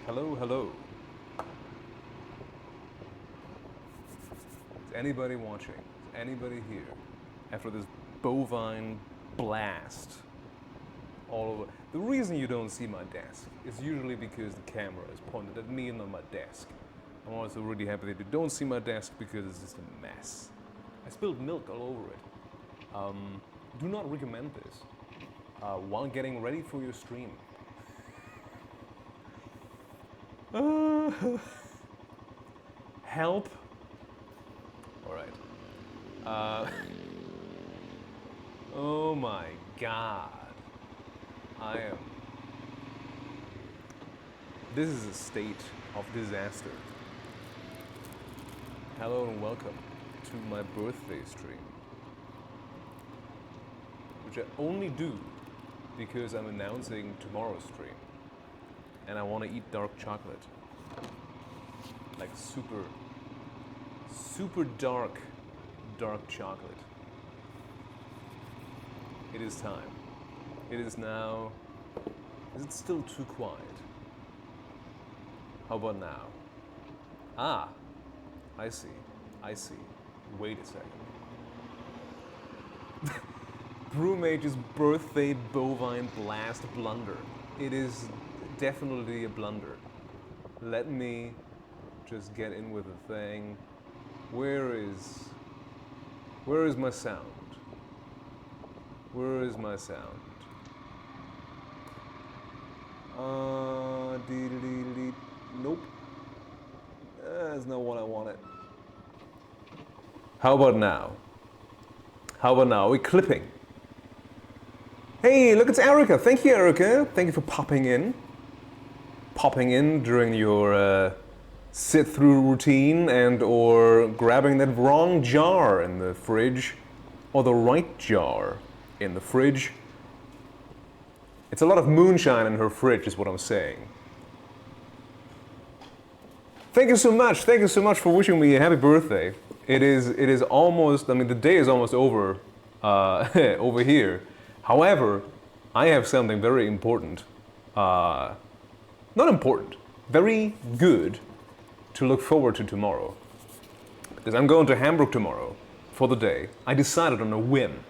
Hello, hello. Is anybody watching? Is anybody here? After this bovine blast all over. The reason you don't see my desk is usually because the camera is pointed at me and not my desk. I'm also really happy that you don't see my desk because it's just a mess. I spilled milk all over it. Do not recommend this while getting ready for your stream. Help. All right. Oh my God. This is a state of disaster. Hello and welcome to my birthday stream, which I only do because I'm announcing tomorrow's stream and I want to eat dark chocolate. Like super dark chocolate. It is time. It is now. Is it still too quiet? How about now? Ah, I see. Wait a second. Brewmage's birthday bovine blast blunder. It is definitely a blunder. Let me just get in with the thing. Where is my sound? Where is my sound? Nope. That's not what I wanted. How about now? How about now? Are we clipping? Hey, look, it's Erica. Thank you, Erica. Thank you for popping in. Popping in during your sit-through routine and or grabbing that wrong jar in the fridge or the right jar in the fridge. It's a lot of moonshine in her fridge is what I'm saying. Thank you so much. Thank you so much for wishing me a happy birthday. It is almost, I mean, the day is almost over over here. However, I have something very important, not important, very good to look forward to tomorrow. Because I'm going to Hamburg tomorrow for the day. I decided on a whim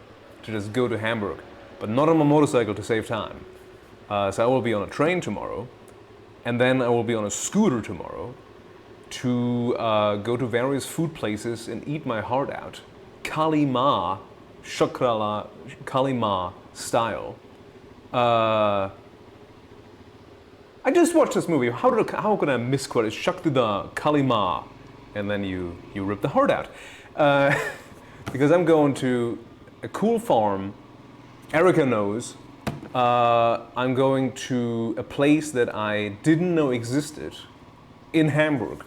to just go to Hamburg, but not on my motorcycle to save time. So I will be on a train tomorrow, and then I will be on a scooter tomorrow to go to various food places and eat my heart out. Kali Ma, Shakrala, Kali Ma style. I just watched this movie. How could I misquote it? Shaktida Kali Ma, and then you rip the heart out. Because I'm going to a cool farm. Erica knows. I'm going to a place that I didn't know existed in Hamburg,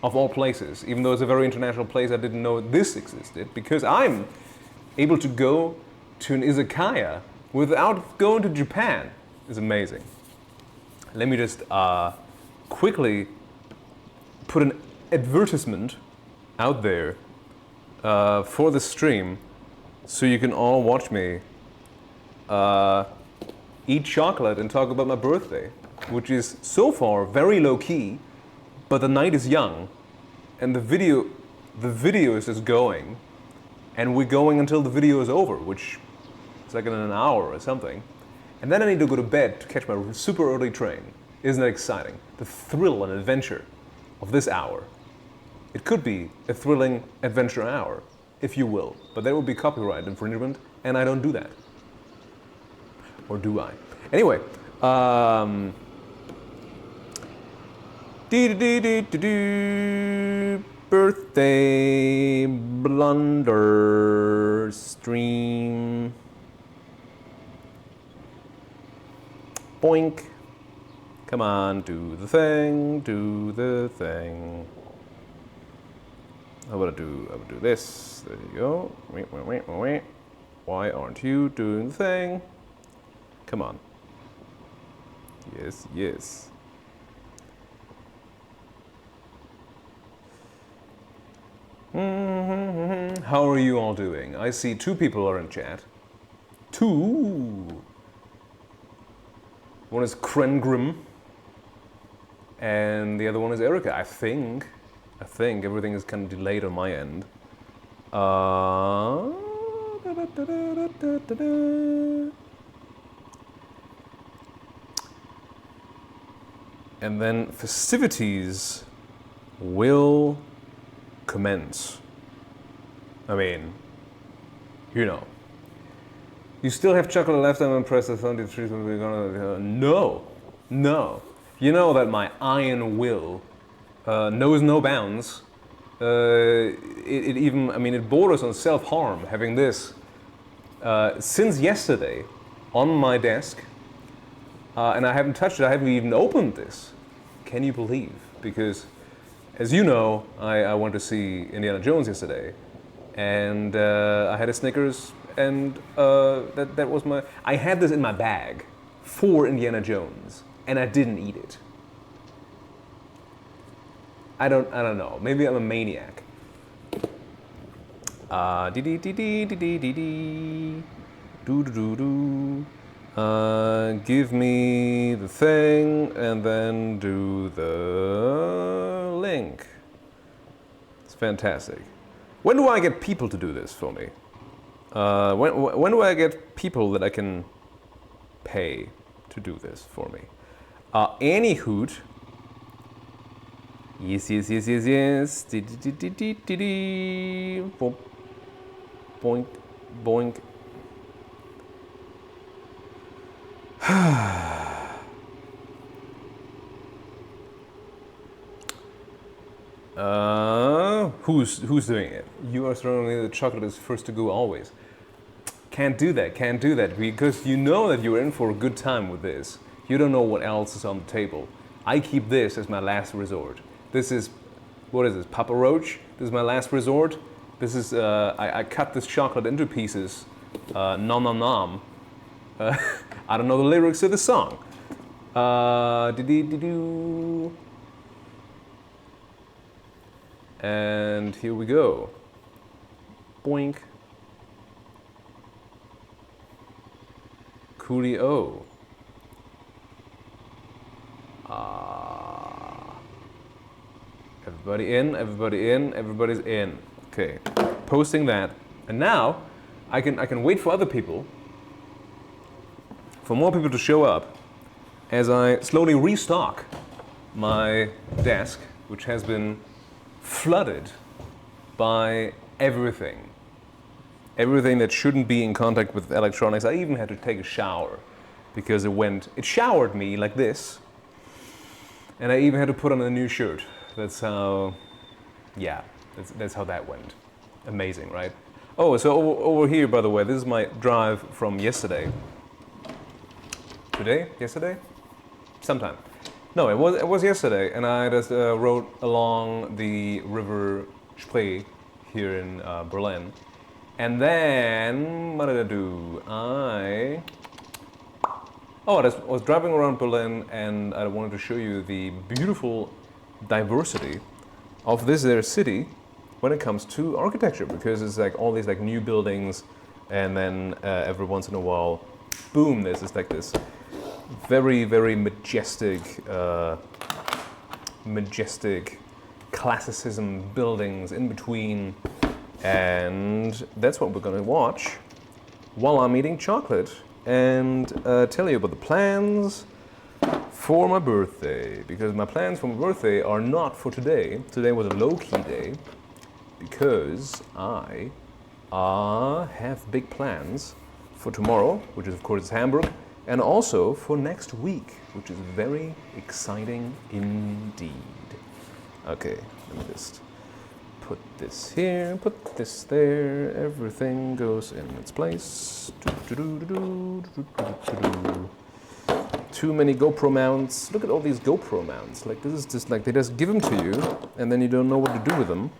of all places. Even though it's a very international place, I didn't know this existed because I'm able to go to an izakaya without going to Japan. It's amazing. Let me just quickly put an advertisement out there for the stream so you can all watch me eat chocolate and talk about my birthday, which is so far very low key, but the night is young and the video is just going, and we're going until the video is over, which is like in an hour or something. And then I need to go to bed to catch my super early train. Isn't that exciting? The thrill and adventure of this hour. It could be a thrilling adventure hour, if you will, but there will be copyright infringement, and I don't do that. Or do I? Anyway, birthday blunder stream. Boink. Come on, do the thing, do the thing. I'm gonna do this. There you go. Wait. Why aren't you doing the thing? Come on. Yes. How are you all doing? I see 2 people are in chat. 2. One is Krengrim, and the other one is Erica. I think everything is kind of delayed on my end. And then festivities will commence. I mean, you know. You still have chocolate left, I'm impressed that 73 will be gonna... No. You know that my iron will knows no bounds. It even, I mean, it borders on self-harm, having this since yesterday on my desk. And I haven't touched it, I haven't even opened this. Can you believe? Because, as you know, I went to see Indiana Jones yesterday, and I had a Snickers, and that was my... I had this in my bag for Indiana Jones, and I didn't eat it. I don't know. Maybe I'm a maniac. Give me the thing and then do the link. It's fantastic. When do I get people to do this for me? When do I get people that I can pay to do this for me? Any hoot. Yes, yes, yes, yes, yes. Boink, boink. Who's doing it? You are certainly the chocolate is first to go always. Can't do that, because you know that you're in for a good time with this. You don't know what else is on the table. I keep this as my last resort. This is, what is this, Papa Roach? This is my last resort. This is, I cut this chocolate into pieces, nom nom nom. I don't know the lyrics to the song. And here we go. Boink. Cori O. Everybody in, everybody in, everybody's in. Okay, posting that. And now I can wait for other people, for more people to show up as I slowly restock my desk, which has been flooded by everything. Everything that shouldn't be in contact with electronics. I even had to take a shower because it showered me like this. And I even had to put on a new shirt. That's how, yeah, that's how that went. Amazing, right? Oh, so over here, by the way, this is my drive from yesterday. Today? Yesterday? Sometime. No, it was yesterday, and I just rode along the river Spree here in Berlin. And then, what did I do? I was driving around Berlin, and I wanted to show you the beautiful diversity of this there city when it comes to architecture, because it's like all these like new buildings, and then every once in a while, boom, there's just like this very, very majestic classicism buildings in between. And that's what we're gonna watch while I'm eating chocolate and tell you about the plans for my birthday. Because my plans for my birthday are not for today. Today was a low-key day because I have big plans for tomorrow, which is of course Hamburg, and also for next week, which is very exciting indeed. Okay, let me just put this here, put this there, everything goes in its place. Too many GoPro mounts. Look at all these GoPro mounts. Like, this is just like, they just give them to you, and then you don't know what to do with them.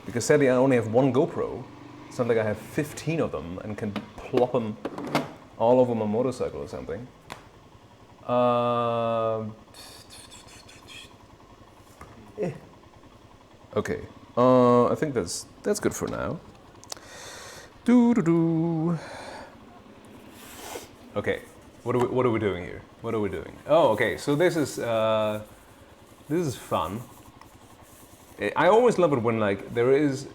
Because sadly, I only have one GoPro. It's not like I have 15 of them and can plop them all over my motorcycle or something. Okay, I think that's good for now. Okay, what are we doing here? What are we doing? Oh, okay. So this is fun. I always love it when like there is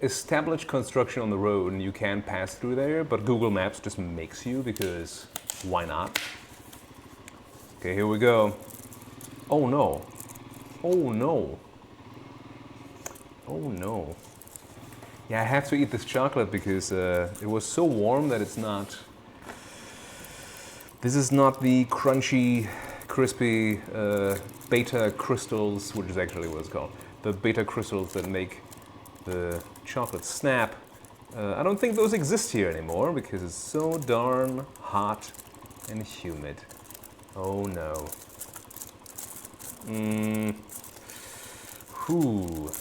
established construction on the road and you can pass through there, but Google Maps just makes you, because why not? Okay, here we go. Oh no! Oh no! Oh no! Yeah, I have to eat this chocolate because it was so warm that it's not. This is not the crunchy, crispy beta crystals, which is actually what it's called. The beta crystals that make the chocolate snap. I don't think those exist here anymore because it's so darn hot and humid. Oh no. Whew.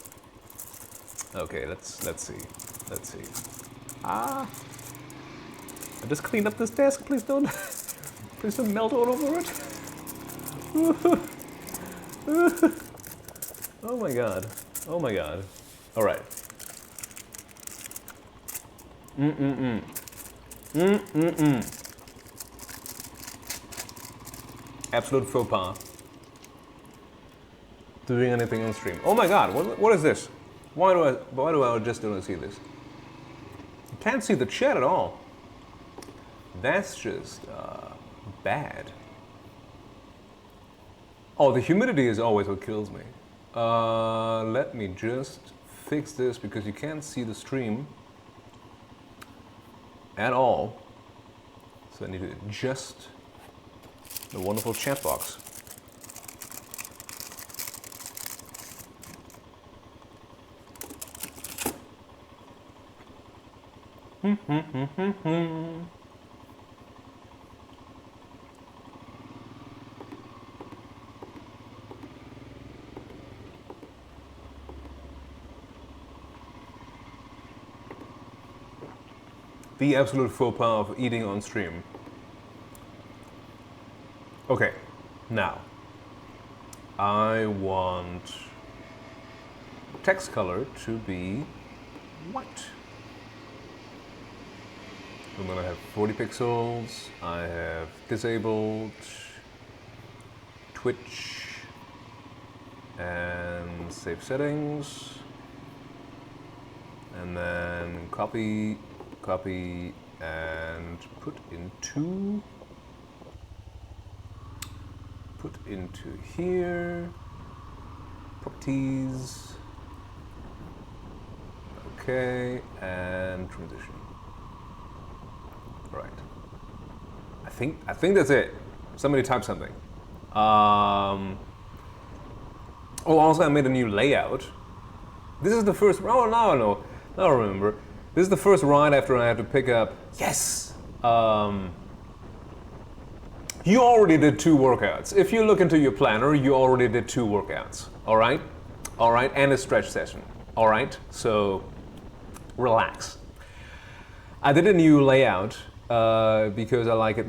Okay, let's see. Let's see. I just cleaned up this desk. Please don't melt all over it. Oh my god. Oh my god. All right. Absolute faux pas. Doing anything on stream. Oh my god, what is this? Why do I just don't see this? Can't see the chat at all. That's just bad. Oh, the humidity is always what kills me. Let me just fix this because you can't see the stream at all. So I need to adjust the wonderful chat box. The absolute faux pas of eating on stream. Okay, now I want text color to be white. I'm gonna have 40 pixels. I have disabled Twitch and save settings, and then copy, and put into here, properties, okay, and transition. Right. I think that's it. Somebody type something. Oh, also I made a new layout. This is the first. Oh, now I know. Now I remember. This is the first ride after I had to pick up. Yes. You already did 2 workouts. If you look into your planner, you already did 2 workouts. All right. All right, and a stretch session. All right. So relax. I did a new layout. Because I like it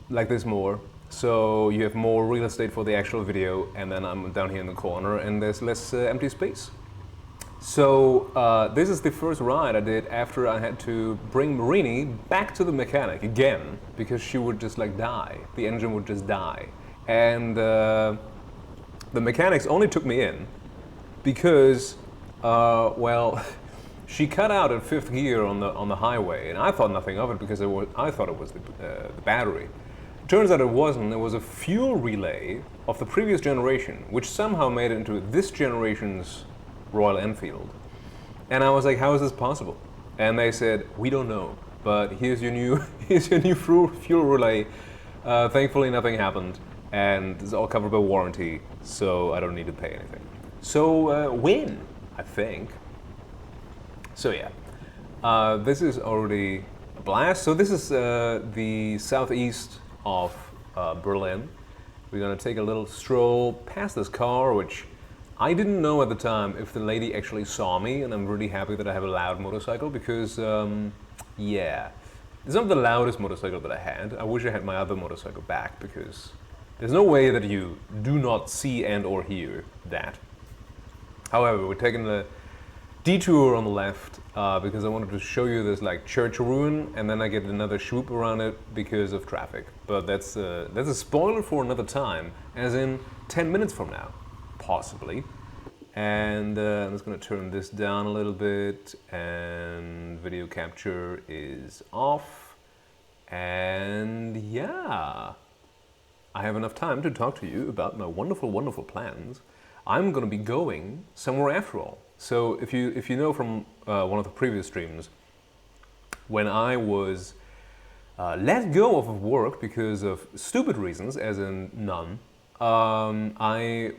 like this more. So you have more real estate for the actual video, and then I'm down here in the corner and there's less empty space. So this is the first ride I did after I had to bring Mrilanini back to the mechanic again, because she would just like die. The engine would just die. And the mechanics only took me in because, well, she cut out at 5th gear on the highway, and I thought nothing of it because I thought it was the battery. Turns out it wasn't. It was a fuel relay of the previous generation, which somehow made it into this generation's Royal Enfield. And I was like, how is this possible? And they said, we don't know, but here's your new fuel relay. Thankfully, nothing happened, and it's all covered by warranty, so I don't need to pay anything. So win, I think. So yeah, this is already a blast. So this is the southeast of Berlin. We're gonna take a little stroll past this car, which I didn't know at the time if the lady actually saw me, and I'm really happy that I have a loud motorcycle because, yeah, it's not the loudest motorcycle that I had. I wish I had my other motorcycle back because there's no way that you do not see and or hear that. However, we're taking the detour on the left because I wanted to show you this like church ruin, and then I get another swoop around it because of traffic. But that's a spoiler for another time, as in 10 minutes from now, possibly. And I'm just gonna turn this down a little bit, and video capture is off. And yeah, I have enough time to talk to you about my wonderful, wonderful plans. I'm gonna be going somewhere after all. So if you know from one of the previous streams, when I was let go of work because of stupid reasons, as in none, I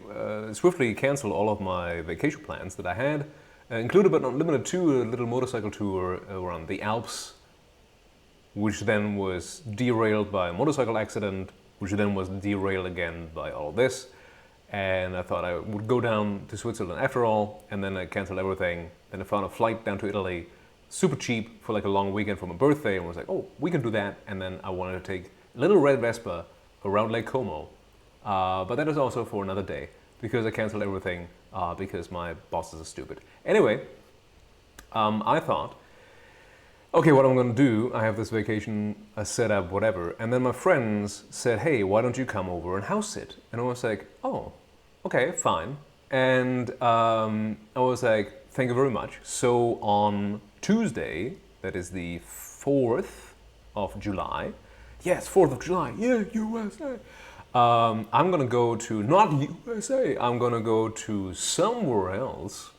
swiftly canceled all of my vacation plans that I had, included but not limited to a little motorcycle tour around the Alps, which then was derailed by a motorcycle accident, which then was derailed again by all this. And I thought I would go down to Switzerland after all, and then I canceled everything. Then I found a flight down to Italy, super cheap for like a long weekend for my birthday, and was like, oh, we can do that. And then I wanted to take a little red Vespa around Lake Como. But that is also for another day, because I canceled everything because my bosses are stupid. Anyway, I thought, okay, what I'm gonna do, I have this vacation set up, whatever. And then my friends said, hey, why don't you come over and house sit? And I was like, oh, okay, fine. And I was like, thank you very much. So on Tuesday, That is the 4th of July. Yes, 4th of July. Yeah, USA. I'm gonna go to, not USA, I'm gonna go to somewhere else.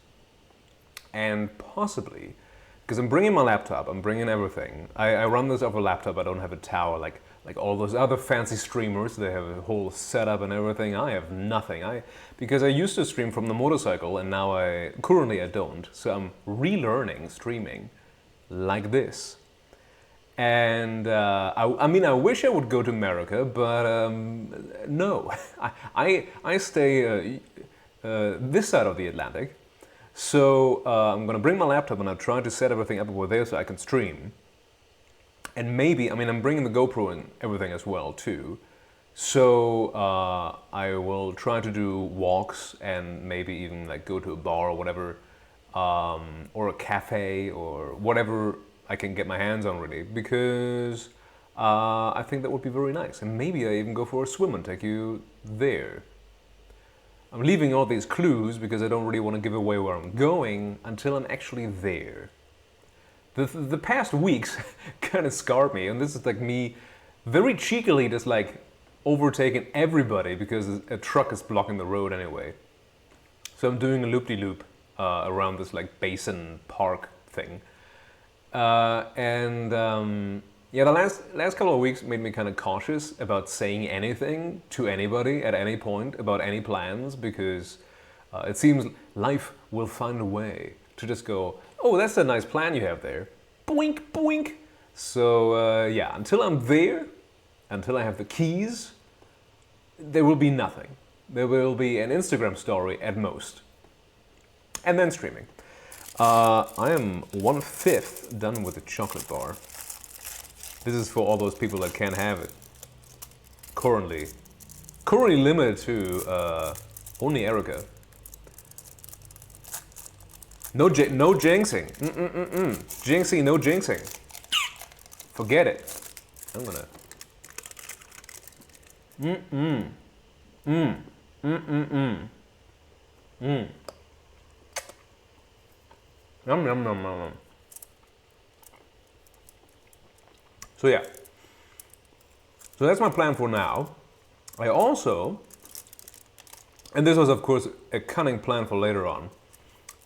And possibly, because I'm bringing my laptop, I'm bringing everything. I run this off a laptop, I don't have a tower like all those other fancy streamers. They have a whole setup and everything. I have nothing. Because I used to stream from the motorcycle, and now currently I don't. So I'm relearning streaming like this. And I mean, I wish I would go to America, but no. I stay this side of the Atlantic. So I'm gonna bring my laptop and I'll try to set everything up over there so I can stream. And maybe, I mean, I'm bringing the GoPro and everything as well too. So I will try to do walks and maybe even like go to a bar or whatever, or a cafe or whatever I can get my hands on really, because I think that would be very nice. And maybe I even go for a swim and take you there. I'm leaving all these clues because I don't really want to give away where I'm going until I'm actually there. The past weeks kind of scarred me, and this is like me very cheekily just like overtaking everybody because a truck is blocking the road anyway. So I'm doing a loop-de-loop around this like basin park thing. Yeah, the last couple of weeks made me kind of cautious about saying anything to anybody at any point about any plans, because it seems life will find a way to just go, oh, that's a nice plan you have there. Boink, boink. So yeah, until I'm there, until I have the keys, there will be nothing. There will be an Instagram story at most. And then streaming. I am 1/5 done with the chocolate bar. This is for all those people that can't have it. Currently limited to only Erica. No jinxing. Jinxing, no jinxing. Forget it. I'm gonna. Yum, yum, yum, yum, yum. So yeah. So that's my plan for now. I also, and this was of course a cunning plan for later on.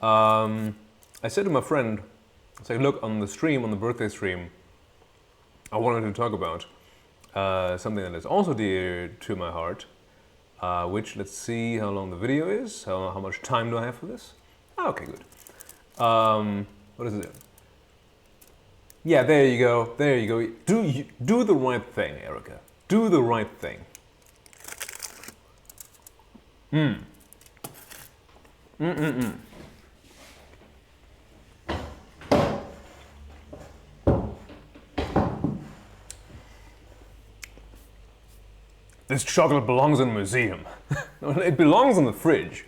I said to my friend, I said, look, on the stream, on the birthday stream, I wanted to talk about something that is also dear to my heart, which, let's see how long the video is, how much time do I have for this? Oh, okay, good. What is it? Yeah, there you go, there you go. Do the right thing, Erica. Do the right thing. This chocolate belongs in a museum. It belongs in the fridge.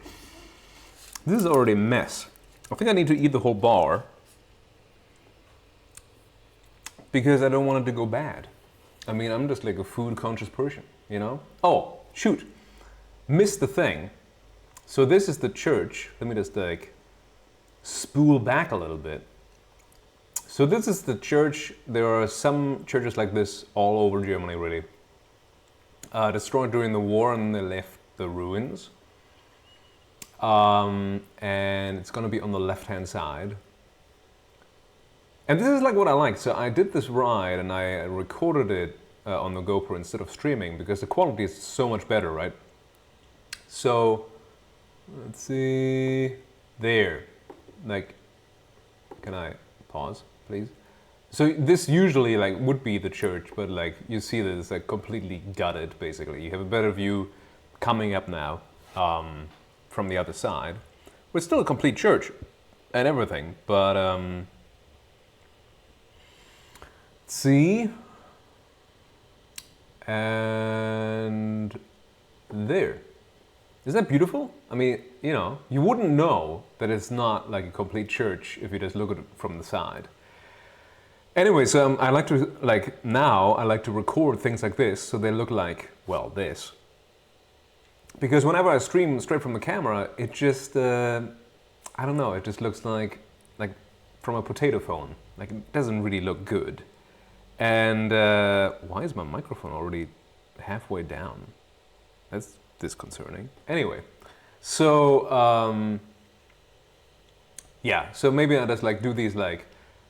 This is already a mess. I think I need to eat the whole bar because I don't want it to go bad. I mean, I'm just like a food conscious person, you know? Oh, shoot. Missed the thing. So this is the church. Let me just like spool back a little bit. So this is the church. There are some churches like this all over Germany, really. Destroyed during the war, and they left the ruins. And it's gonna be on the left-hand side. And this is like what I like. So I did this ride and I recorded it on the GoPro instead of streaming because the quality is so much better, right? So let's see, there. Like, can I pause, please? So this usually like would be the church, but like you see that it's like completely gutted. Basically, you have a better view coming up now from the other side. But it's still a complete church and everything. But see, and there. Isn't that beautiful? I mean, you know, you wouldn't know that it's not like a complete church if you just look at it from the side. Anyway, so I like to, now I like to record things like this so they look like, well, this. Because whenever I stream straight from the camera, it just, I don't know, it just looks like from a potato phone. Like, it doesn't really look good. And why is my microphone already halfway down? That's disconcerting. Anyway, so yeah, so maybe I just like do these like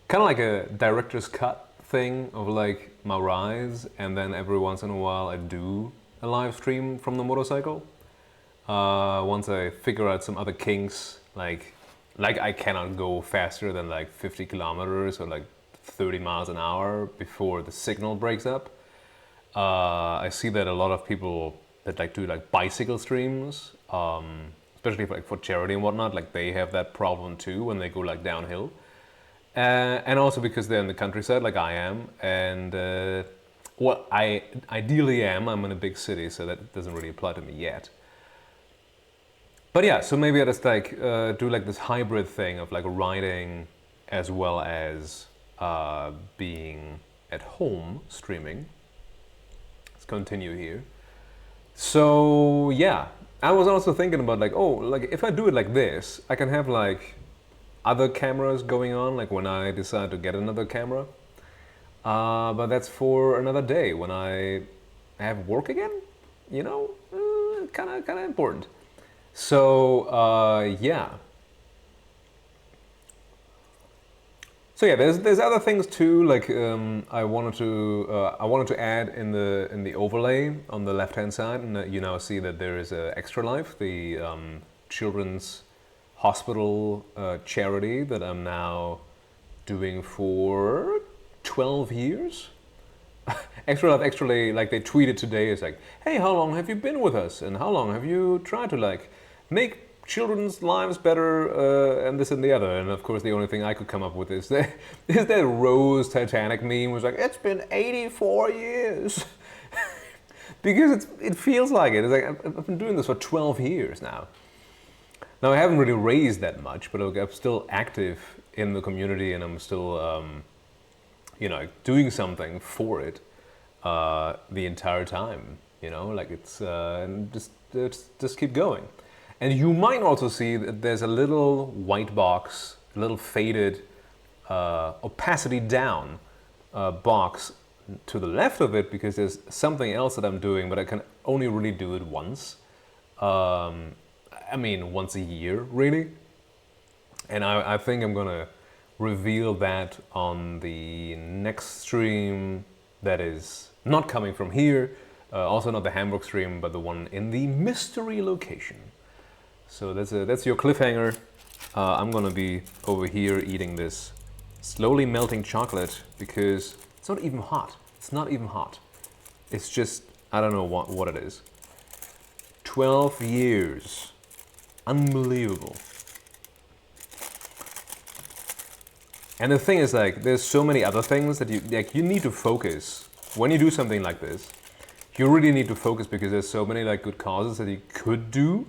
kind of like a director's cut thing of like my rides, and then every once in a while I do a live stream from the motorcycle. Once I figure out some other kinks, like I cannot go faster than like 50 kilometers or like 30 miles an hour before the signal breaks up. I see that a lot of people that like do like bicycle streams, especially for charity and whatnot, like they have that problem too when they go like downhill. And also because they're in the countryside like I am, and well, I ideally am. I'm in a big city, so that doesn't really apply to me yet. But yeah, so maybe I just like do like this hybrid thing of like riding as well as being at home streaming. Let's continue here. So yeah, I was also thinking about like, oh, like if I do it like this, I can have like other cameras going on, like when I decide to get another camera. But that's for another day when I have work again, you know, kind of important. So yeah. So yeah, there's other things too. Like I wanted to add in the overlay on the left hand side, and you now see that there is Extra Life, the children's hospital charity that I'm now doing for 12 years. Extra Life actually, like they tweeted today, is like, hey, how long have you been with us, and how long have you tried to like make children's lives better, and this and the other. And of course the only thing I could come up with is that Rose Titanic meme was like, it's been 84 years. Because it feels like it. It's like I've been doing this for 12 years now. Now I haven't really raised that much, but I'm still active in the community, and I'm still you know, doing something for it the entire time, you know, like it's and just keep going. And you might also see that there's a little white box, a little faded opacity down box to the left of it, because there's something else that I'm doing, but I can only really do it once. I mean, once a year, really. And I think I'm gonna reveal that on the next stream that is not coming from here, also not the Hamburg stream, but the one in the mystery location. So that's your cliffhanger. I'm gonna be over here eating this slowly melting chocolate because it's not even hot. It's not even hot. It's just, I don't know what it is. 12 years. Unbelievable. And the thing is, like, there's so many other things that you need to focus. When you do something like this, you really need to focus, because there's so many like good causes that you could do,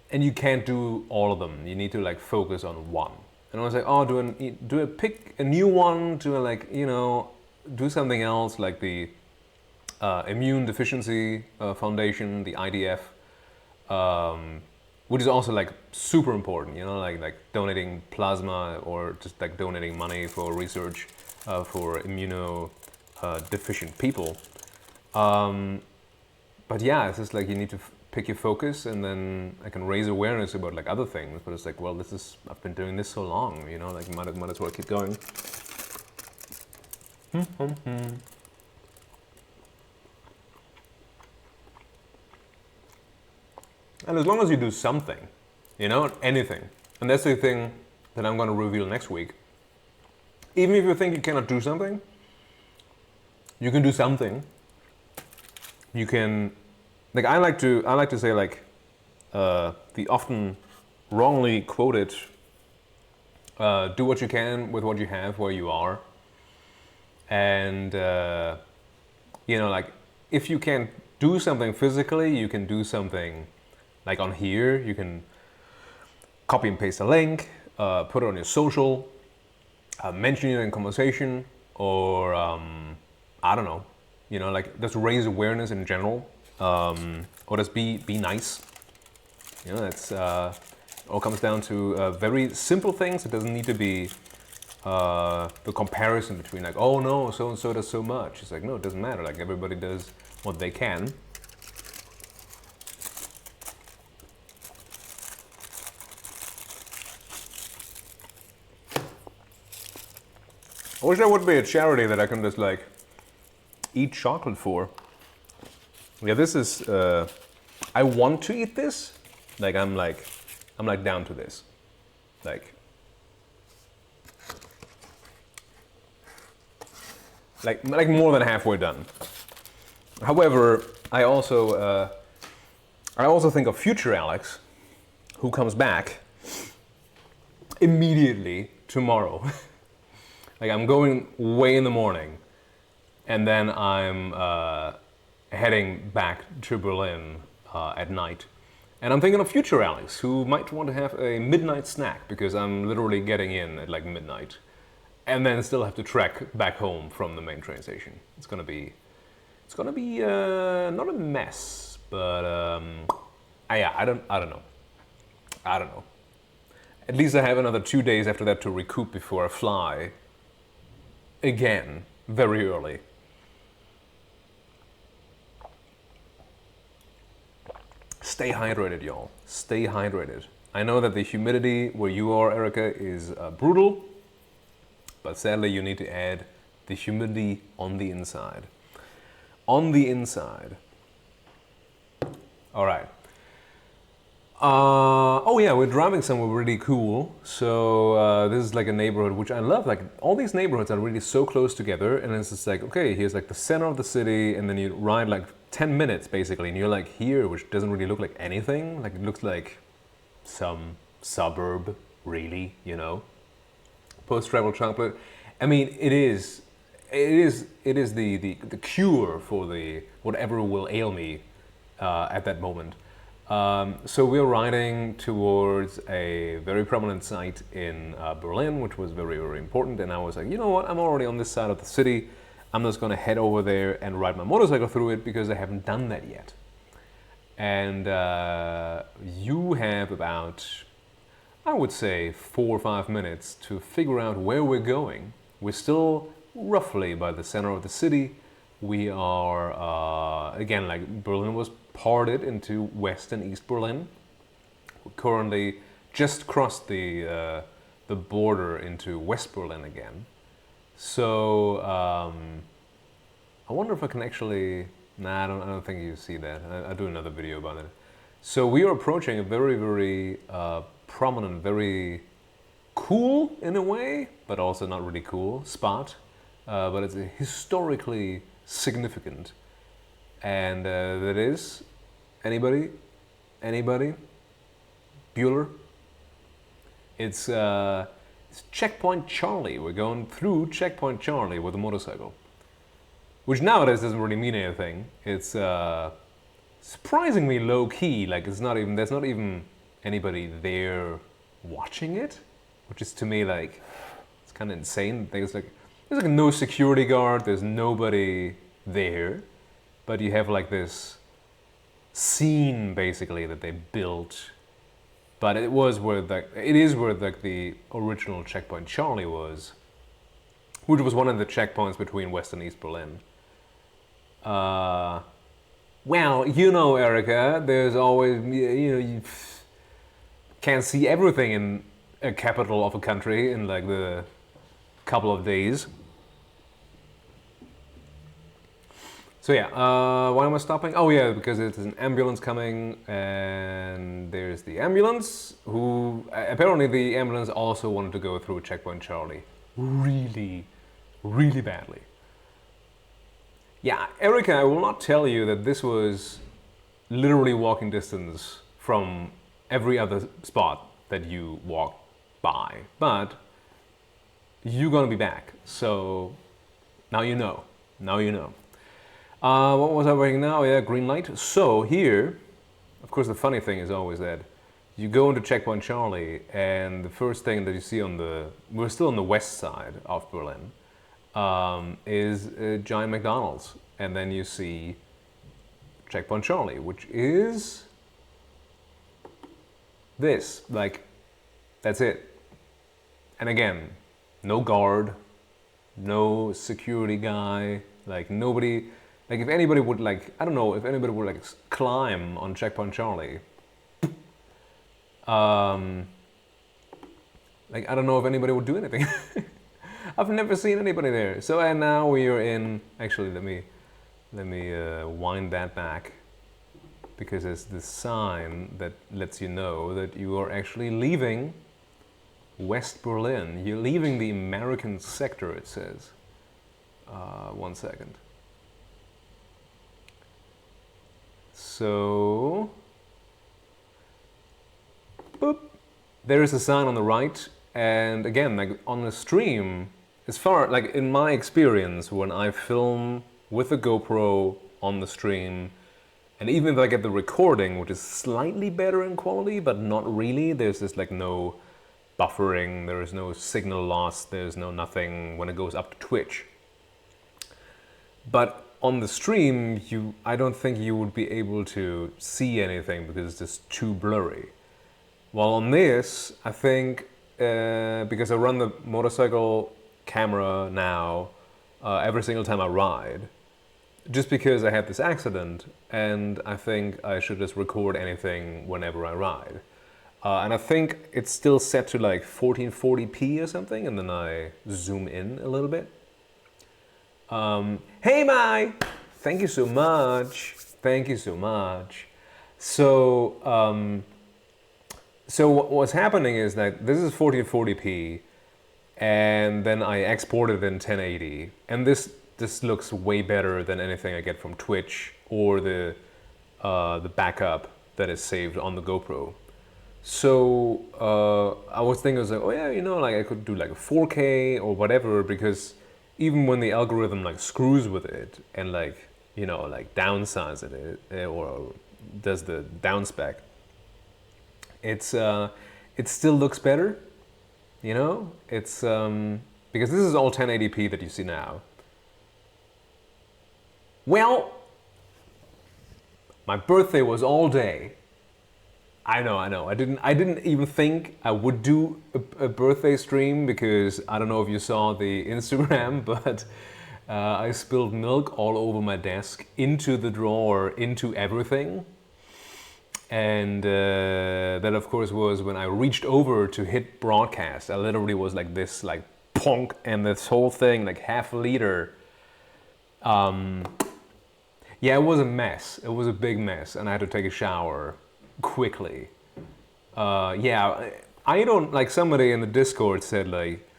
and you can't do all of them. You need to like focus on one. And I was like, oh, pick a new one, do like, you know, do something else like the Immune Deficiency Foundation, the IDF, which is also like super important, you know, like donating plasma or just like donating money for research for immunodeficient people. But yeah, it's just like you need to pick your focus, and then I can raise awareness about like other things. But it's like, well, I've been doing this so long, you know, like might as well keep going. And as long as you do something, you know, anything, and that's the thing that I'm going to reveal next week. Even if you think you cannot do something, you can do something. You can, like I like to say, like the often wrongly quoted, do what you can with what you have where you are. And you know, like if you can't do something physically, you can do something like on here. You can copy and paste a link, put it on your social, mention it in conversation, or I don't know, you know, like just raise awareness in general, or just be nice. You know, All comes down to very simple things. It doesn't need to be the comparison between like, oh no, so and so does so much. It's like, no, it doesn't matter. Like everybody does what they can. I wish there would be a charity that I can just like eat chocolate for. Yeah, this is. I want to eat this. Like I'm like down to this. Like more than halfway done. However, I also think of future Alex, who comes back immediately tomorrow. Like I'm going way in the morning, and then I'm heading back to Berlin at night. And I'm thinking of future Alex, who might want to have a midnight snack, because I'm literally getting in at like midnight, and then still have to trek back home from the main train station. It's gonna be not a mess, but yeah, I don't know. At least I have another 2 days after that to recoup before I fly again very early. Stay hydrated, y'all. Stay hydrated. I know that the humidity where you are, Erica, is brutal, but sadly you need to add the humidity on the inside. On the inside. All right. Oh yeah, we're driving somewhere really cool. So this is like a neighborhood which I love. Like all these neighborhoods are really so close together, and it's just like, okay, here's like the center of the city, and then you ride like 10 minutes basically, and you're like here, which doesn't really look like anything. Like it looks like some suburb, really, you know. Post-travel chocolate. I mean, it is the cure for the whatever will ail me at that moment. So we're riding towards a very prominent site in Berlin, which was very, very important. And I was like, you know what? I'm already on this side of the city. I'm just going to head over there and ride my motorcycle through it, because I haven't done that yet. And you have about, I would say, 4 or 5 minutes to figure out where we're going. We're still roughly by the center of the city. We are, again, like Berlin was parted into West and East Berlin. We currently just crossed the border into West Berlin again. So I wonder if I can actually. Nah, I don't think you see that. I'll do another video about it. So we are approaching a very, very prominent, very cool in a way, but also not really cool spot. But it's historically significant. And that is, anybody? Bueller? It's Checkpoint Charlie. We're going through Checkpoint Charlie with a motorcycle. Which nowadays doesn't really mean anything. It's surprisingly low key. Like there's not even anybody there watching it, which is to me like it's kind of insane. There's like no security guard. There's nobody there, but you have like this scene basically that they built. But it is where like the original Checkpoint Charlie was, which was one of the checkpoints between West and East Berlin. Well, you know, Erica, there's always, you can't see everything in a capital of a country in like the couple of days. So yeah, why am I stopping? Oh yeah, because there's an ambulance coming, and there's the ambulance, who, apparently the ambulance also wanted to go through Checkpoint Charlie. Really, really badly. Yeah, Erica, I will not tell you that this was literally walking distance from every other spot that you walk by, but you're gonna be back, so now you know. What was I waiting now? Yeah, green light. So here, of course, the funny thing is always that you go into Checkpoint Charlie, and the first thing that you see we're still on the west side of Berlin, is a giant McDonald's. And then you see Checkpoint Charlie, which is This, like, that's it. And again, no guard, no security guy, like nobody, like if anybody would like, I don't know, if anybody would like climb on Checkpoint Charlie, like I don't know if anybody would do anything. I've never seen anybody there. So and now we are in, actually let me wind that back, because it's the sign that lets you know that you are actually leaving West Berlin. You're leaving the American sector, it says. 1 second. So, boop. There is a sign on the right, and again, like on the stream, as far, like in my experience, when I film with a GoPro on the stream, and even if I get the recording, which is slightly better in quality, but not really, there's just like no buffering, there is no signal loss, there's no nothing when it goes up to Twitch. But on the stream, I don't think you would be able to see anything because it's just too blurry. While on this, I think, because I run the motorcycle camera now every single time I ride, just because I had this accident, and I think I should just record anything whenever I ride. And I think it's still set to like 1440p or something, and then I zoom in a little bit. Hey Mai! Thank you so much. Thank you so much. So, so what's happening is that this is 1440p, and then I export it in 1080, and this looks way better than anything I get from Twitch or the backup that is saved on the GoPro. So I was thinking, I was like, oh yeah, you know, like I could do like a 4K or whatever, because even when the algorithm like screws with it and like, you know, like downsizes it or does the downspec, it still looks better, you know. It's because this is all 1080p that you see now. Well, my birthday was all day. I know. I didn't even think I would do a birthday stream, because I don't know if you saw the Instagram, but I spilled milk all over my desk, into the drawer, into everything. And that of course was when I reached over to hit broadcast. I literally was like this, like punk, and this whole thing, like half a liter. Yeah, it was a mess. It was a big mess, and I had to take a shower quickly. Yeah, I don't, like somebody in the Discord said like,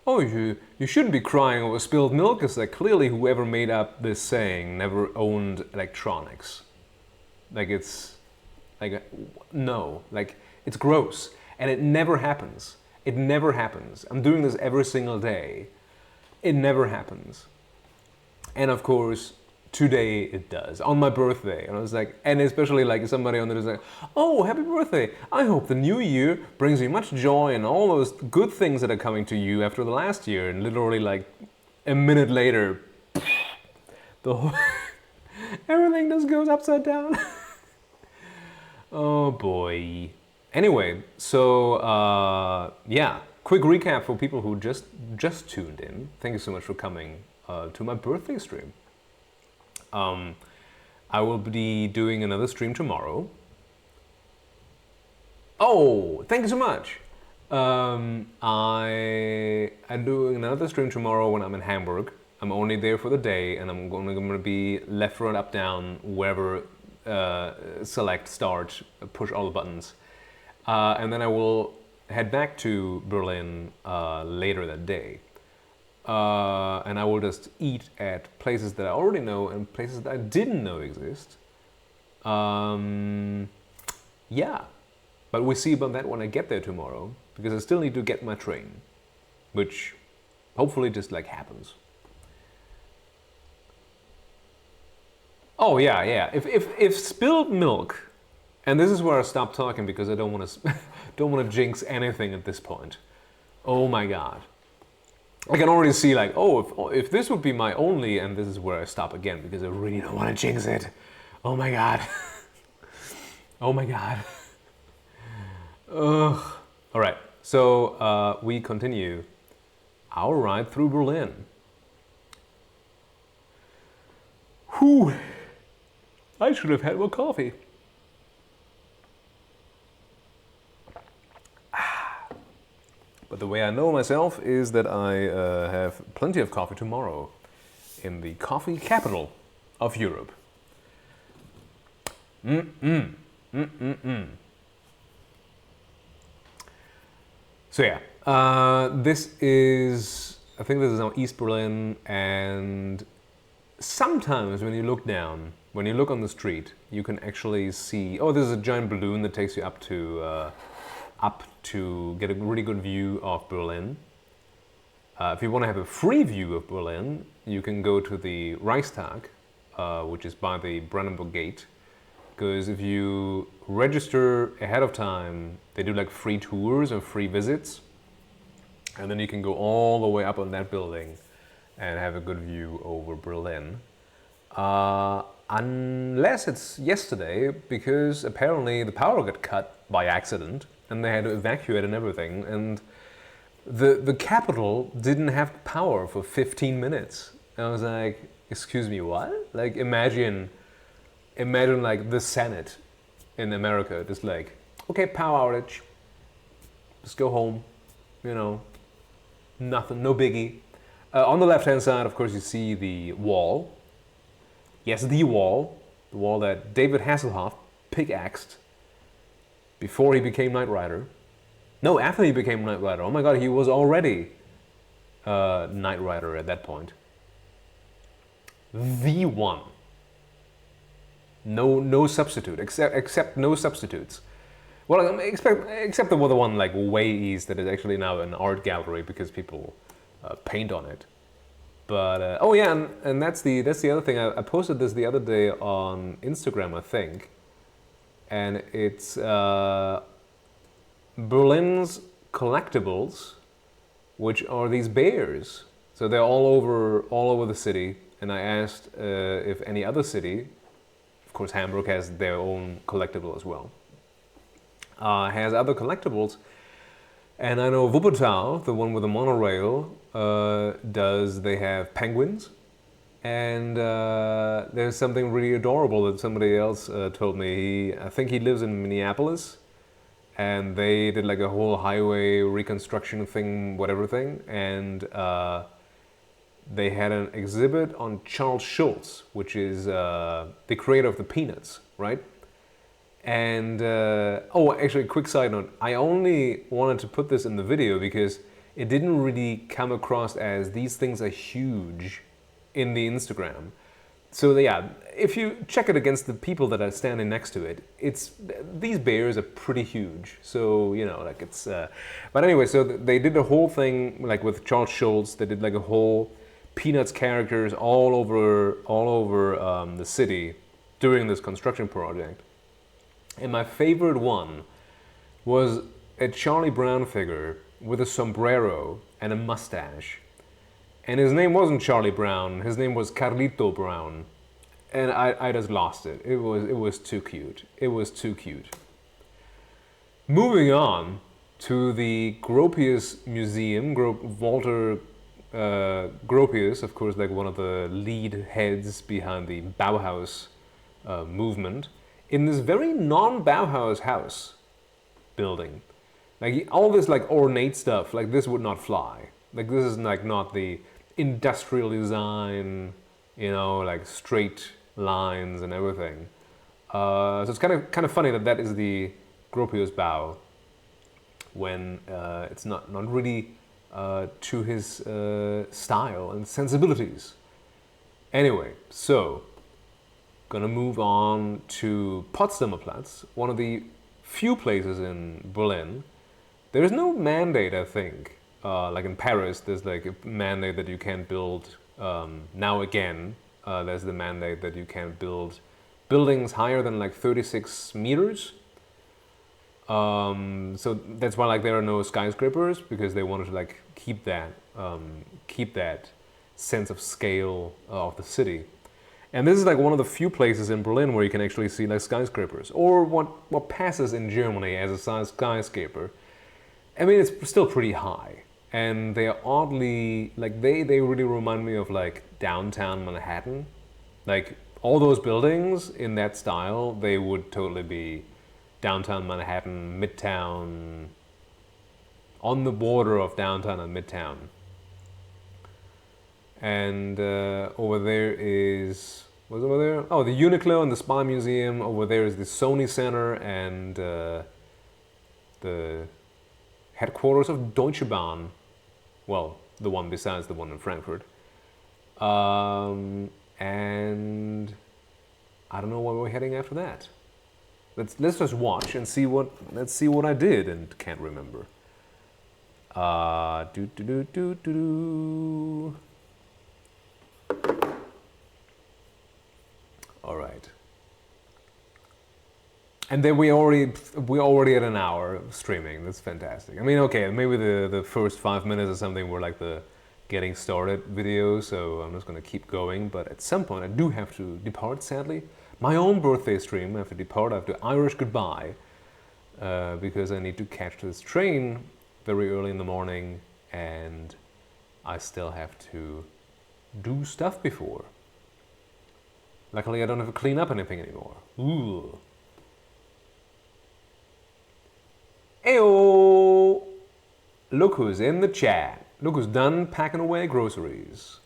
oh, you shouldn't be crying over spilled milk. It's like, clearly whoever made up this saying never owned electronics. Like, it's like, no, like it's gross, and it never happens. It never happens. I'm doing this every single day. It never happens. And of course, today it does, on my birthday. And I was like, and especially like somebody on there is like, oh, happy birthday. I hope the new year brings you much joy and all those good things that are coming to you after the last year. And literally like a minute later, the whole everything just goes upside down. Oh boy. Anyway, so yeah, quick recap for people who just tuned in. Thank you so much for coming to my birthday stream. I will be doing another stream tomorrow. Oh, thank you so much. I'm doing another stream tomorrow when I'm in Hamburg. I'm only there for the day, and I'm going to be left, right, up, down, wherever, select, start, push all the buttons. And then I will head back to Berlin later that day. And I will just eat at places that I already know and places that I didn't know exist. Yeah, but we'll see about that when I get there tomorrow, because I still need to get my train, which hopefully just like happens. Oh yeah. If spilled milk, and this is where I stop talking because I don't want to jinx anything at this point. Oh my God. I can already see like, oh, if this would be my only, and this is where I stop again because I really don't want to jinx it. Oh my God. Oh my God. All right, so we continue our ride through Berlin. Whew, I should have had more coffee. But the way I know myself is that I have plenty of coffee tomorrow in the coffee capital of Europe. So yeah, this is, I think this is now East Berlin, and sometimes when you look down, when you look on the street, you can actually see, oh, there's a giant balloon that takes you up to get a really good view of Berlin. If you want to have a free view of Berlin, you can go to the Reichstag, which is by the Brandenburg Gate, because if you register ahead of time, they do like free tours or free visits, and then you can go all the way up on that building and have a good view over Berlin. Unless it's yesterday, because apparently the power got cut by accident and they had to evacuate and everything, and the capital didn't have power for 15 minutes. And I was like, excuse me, what? Like imagine like the Senate in America, just like, okay, power outage, just go home, you know, nothing, no biggie. On the left hand side, of course, you see the wall. Yes, the wall that David Hasselhoff pickaxed before he became Knight Rider. No, after he became Knight Rider. Oh my god, he was already Knight Rider at that point. The one. No substitute, except no substitutes. Well, except the one like way east that is actually now an art gallery because people paint on it. But oh yeah, and that's the other thing. I posted this the other day on Instagram, I think, and it's Berlin's collectibles, which are these bears. So they're all over the city. And I asked if any other city, of course Hamburg has their own collectible as well, has other collectibles. And I know Wuppertal, the one with the monorail, they have penguins. And there's something really adorable that somebody else told me. I think he lives in Minneapolis, and they did like a whole highway reconstruction thing, whatever thing, and they had an exhibit on Charles Schulz, which is the creator of the Peanuts, right? And, oh, actually, quick side note, I only wanted to put this in the video because it didn't really come across as these things are huge in the Instagram. So yeah, if you check it against the people that are standing next to it, these bears are pretty huge. So, you know, like it's, but anyway, so they did the whole thing like with Charles Schulz. They did like a whole Peanuts characters all over the city during this construction project. And my favorite one was a Charlie Brown figure with a sombrero and a mustache. And his name wasn't Charlie Brown, his name was Carlito Brown. And I just lost it. It was too cute. It was too cute. Moving on to the Gropius Museum, Walter Gropius, of course, like one of the lead heads behind the Bauhaus movement, in this very non-Bauhaus house building. Like all this like ornate stuff, like this would not fly. Like this is like not the industrial design, you know, like straight lines and everything. So it's kind of funny that is the Gropius Bau when it's not really to his style and sensibilities. Anyway, so gonna move on to Potsdamer Platz, one of the few places in Berlin. There is no mandate, I think. Like in Paris, there's like a mandate that you can't build. Now again, there's the mandate that you can't build buildings higher than like 36 meters. So that's why like there are no skyscrapers, because they wanted to like keep that sense of scale of the city. And this is like one of the few places in Berlin where you can actually see like skyscrapers, or what passes in Germany as a skyscraper. I mean, it's still pretty high, and they are oddly like they really remind me of like downtown Manhattan, like all those buildings in that style. They would totally be downtown Manhattan, Midtown, on the border of downtown and Midtown. And over there is, what's over there? Oh, the Uniqlo and the Spy Museum. Over there is the Sony Center and the headquarters of Deutsche Bahn. Well, the one besides the one in Frankfurt. And I don't know where we're heading after that. Let's just watch and see let's see what I did and can't remember. All right. And then we're already at an hour of streaming. That's fantastic. I mean, okay, maybe the first 5 minutes or something were like the getting started video, so I'm just gonna keep going. But at some point, I do have to depart. Sadly, my own birthday stream. I have to depart. I have to Irish goodbye because I need to catch this train very early in the morning, and I still have to do stuff before. Luckily, I don't have to clean up anything anymore. Ooh. Ayo! Look who's in the chat. Look who's done packing away groceries.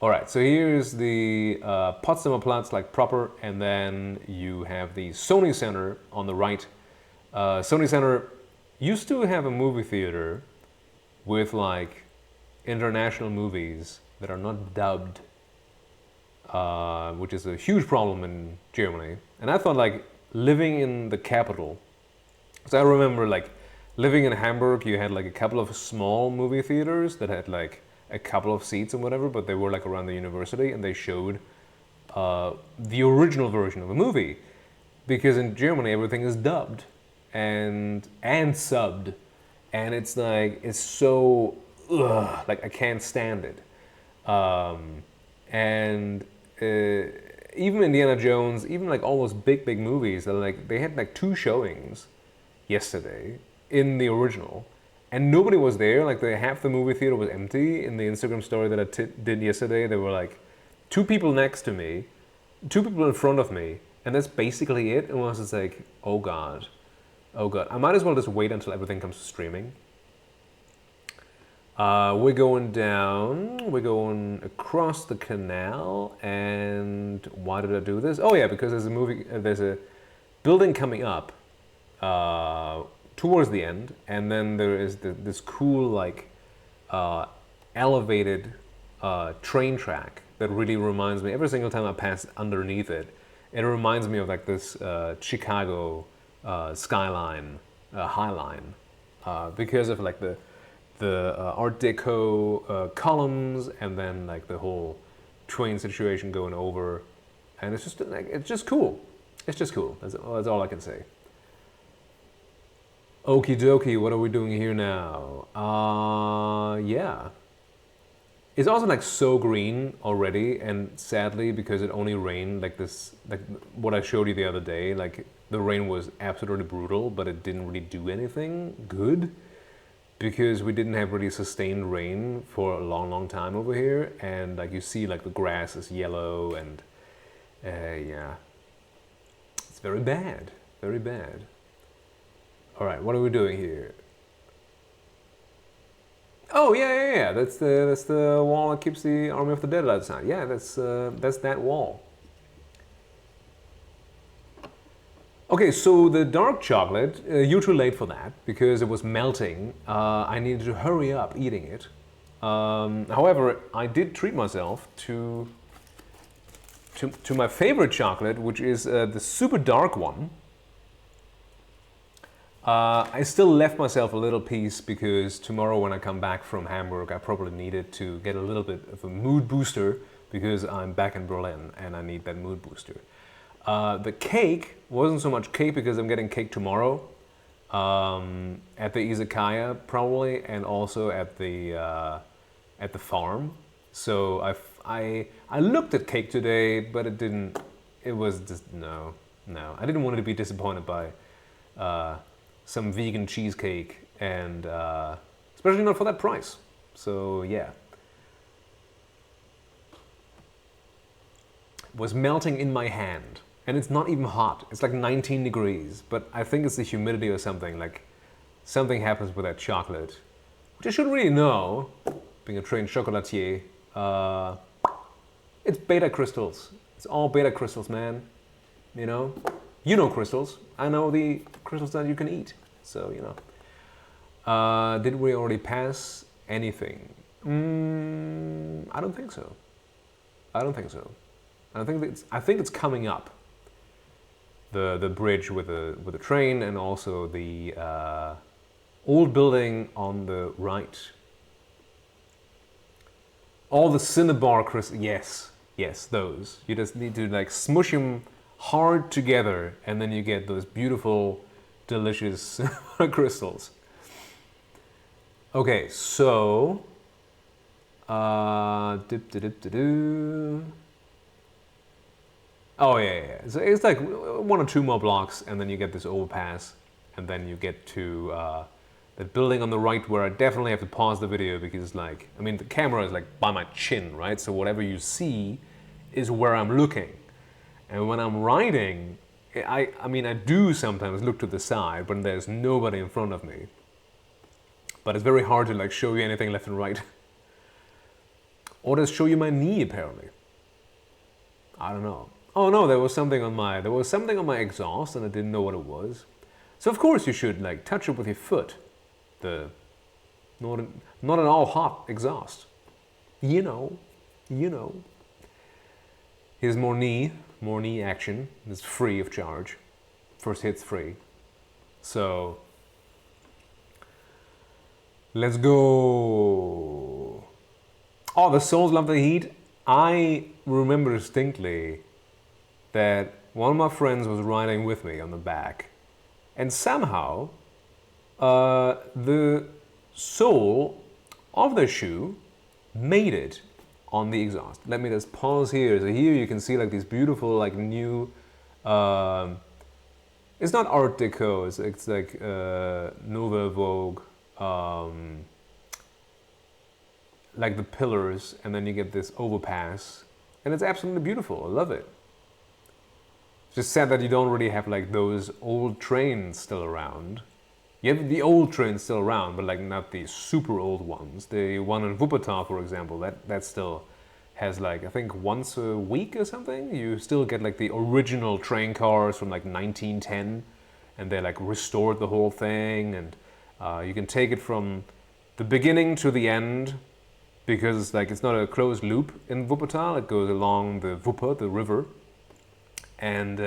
Alright, so here's the Potsdamer Platz, like proper, and then you have the Sony Center on the right. Sony Center used to have a movie theater with like international movies that are not dubbed, which is a huge problem in Germany. And I thought like living in the capital, so I remember like living in Hamburg, you had like a couple of small movie theaters that had like a couple of seats and whatever, but they were like around the university and they showed the original version of a movie. Because in Germany everything is dubbed and subbed, and it's like, it's so, like I can't stand it. Even Indiana Jones, even like all those big movies, they had like 2 showings yesterday in the original, and nobody was there. Like half the movie theater was empty. In the Instagram story that I did yesterday, there were like 2 people next to me, 2 people in front of me, and that's basically it. And I was just like, oh god, I might as well just wait until everything comes to streaming. We're going down, we're going across the canal, and why did I do this? Oh yeah, because there's a building coming up towards the end, and then there is this cool like elevated train track that really reminds me, every single time I pass underneath it, it reminds me of like this Chicago skyline, High Line, because of like the Art Deco columns, and then like the whole train situation going over, and it's just like, it's just cool. It's just cool. That's all I can say. Okie dokie, what are we doing here now? Yeah. It's also like so green already, and sadly, because it only rained like this, like what I showed you the other day, like the rain was absolutely brutal, but it didn't really do anything good, because we didn't have really sustained rain for a long time over here, and like you see like the grass is yellow, and yeah, it's very bad, very bad. All right, what are we doing here? Oh yeah. That's the wall that keeps the Army of the Dead outside. Yeah, that's that wall. Okay, so the dark chocolate, you're too late for that because it was melting. I needed to hurry up eating it. However, I did treat myself to my favorite chocolate, which is the super dark one. I still left myself a little piece because tomorrow when I come back from Hamburg, I probably needed to get a little bit of a mood booster because I'm back in Berlin and I need that mood booster. The cake wasn't so much cake because I'm getting cake tomorrow at the izakaya probably, and also at the farm. So I looked at cake today, but it didn't. It was just no. I didn't want to be disappointed by some vegan cheesecake, and especially not for that price. So yeah, it was melting in my hand, and it's not even hot. It's like 19 degrees, but I think it's the humidity or something. Like something happens with that chocolate, which I should really know, being a trained chocolatier. It's beta crystals. It's all beta crystals, man. You know crystals. I know the crystals that you can eat. So, you know. Did we already pass anything? I don't think so. I think it's coming up. The bridge with the train, and also the old building on the right. All the cinnabar crystals. Yes, those. You just need to like smush them hard together, and then you get those beautiful, delicious crystals. Okay, so oh yeah. So it's like 1 or 2 more blocks, and then you get this overpass, and then you get to that building on the right, where I definitely have to pause the video because, like, I mean, the camera is like by my chin, right? So whatever you see is where I'm looking. And when I'm riding, I mean, I do sometimes look to the side, but there's nobody in front of me. But it's very hard to like show you anything left and right. Or just show you my knee, apparently. I don't know. Oh no, there was something on my exhaust, and I didn't know what it was. So of course you should like touch it with your foot. The not an all hot exhaust. You know. Here's more knee action. It's free of charge. First hit's free. So let's go. Oh, the souls love the heat. I remember distinctly that one of my friends was riding with me on the back, and somehow the sole of the shoe made it on the exhaust. Let me just pause here. So here you can see like these beautiful like new, it's not Art Deco, it's like Nouveau Vogue, like the pillars, and then you get this overpass, and it's absolutely beautiful. I love it. It's just sad that you don't really have like those old trains still around. You have the old trains still around, but like not the super old ones. The one in Wuppertal, for example, that still has like, I think once a week or something, you still get like the original train cars from like 1910, and they like restored the whole thing, and you can take it from the beginning to the end, because like it's not a closed loop in Wuppertal. It goes along the Wupper, the river, and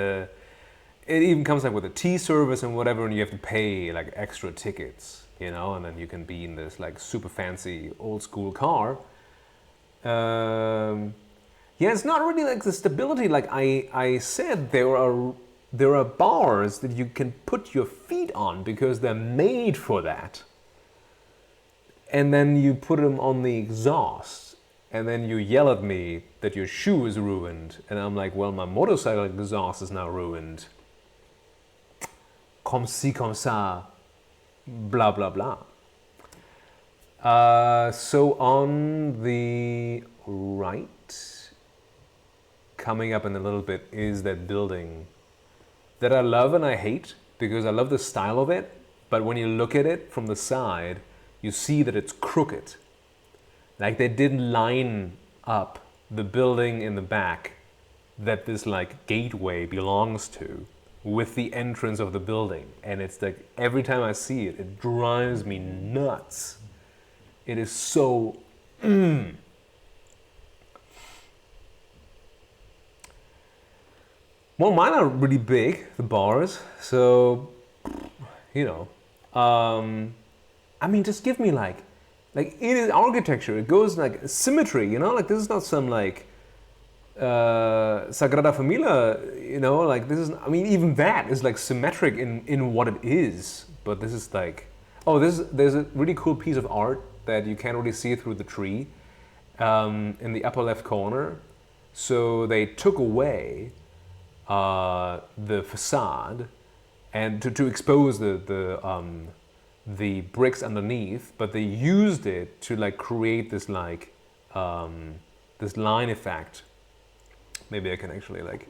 it even comes like with a tea service and whatever, and you have to pay like extra tickets, you know, and then you can be in this like super fancy old school car. Yeah, it's not really like the stability. Like I said, there are bars that you can put your feet on because they're made for that. And then you put them on the exhaust, and then you yell at me that your shoe is ruined, and I'm like, well, my motorcycle exhaust is now ruined. Comme ci, comme ça, blah, blah, blah. So on the right, coming up in a little bit, is that building that I love and I hate, because I love the style of it, but when you look at it from the side, you see that it's crooked. Like they didn't line up the building in the back that this like gateway belongs to with the entrance of the building. And it's like, every time I see it, it drives me nuts. It is so, Well, mine are really big, the bars. So, you know, I mean, just give me like it is architecture. It goes like symmetry, you know, like this is not some like Sagrada Familia, you know, like this is, I mean, even that is like symmetric in what it is. But this is like, there's a really cool piece of art that you can't really see through the tree. in the upper left corner. So they took away the facade and to expose the bricks underneath, but they used it to like create this like this line effect. Maybe I can actually like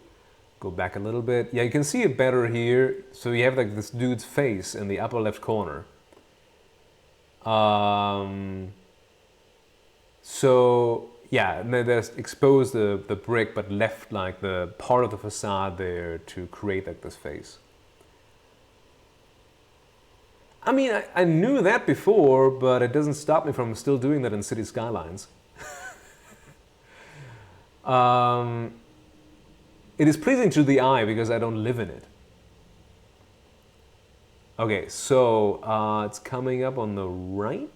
go back a little bit. Yeah, you can see it better here. So you have like this dude's face in the upper left corner. So yeah, and then there's exposed the brick, but left like the part of the facade there to create like this face. I mean, I knew that before, but it doesn't stop me from still doing that in City Skylines. It is pleasing to the eye because I don't live in it. Okay, so it's coming up on the right.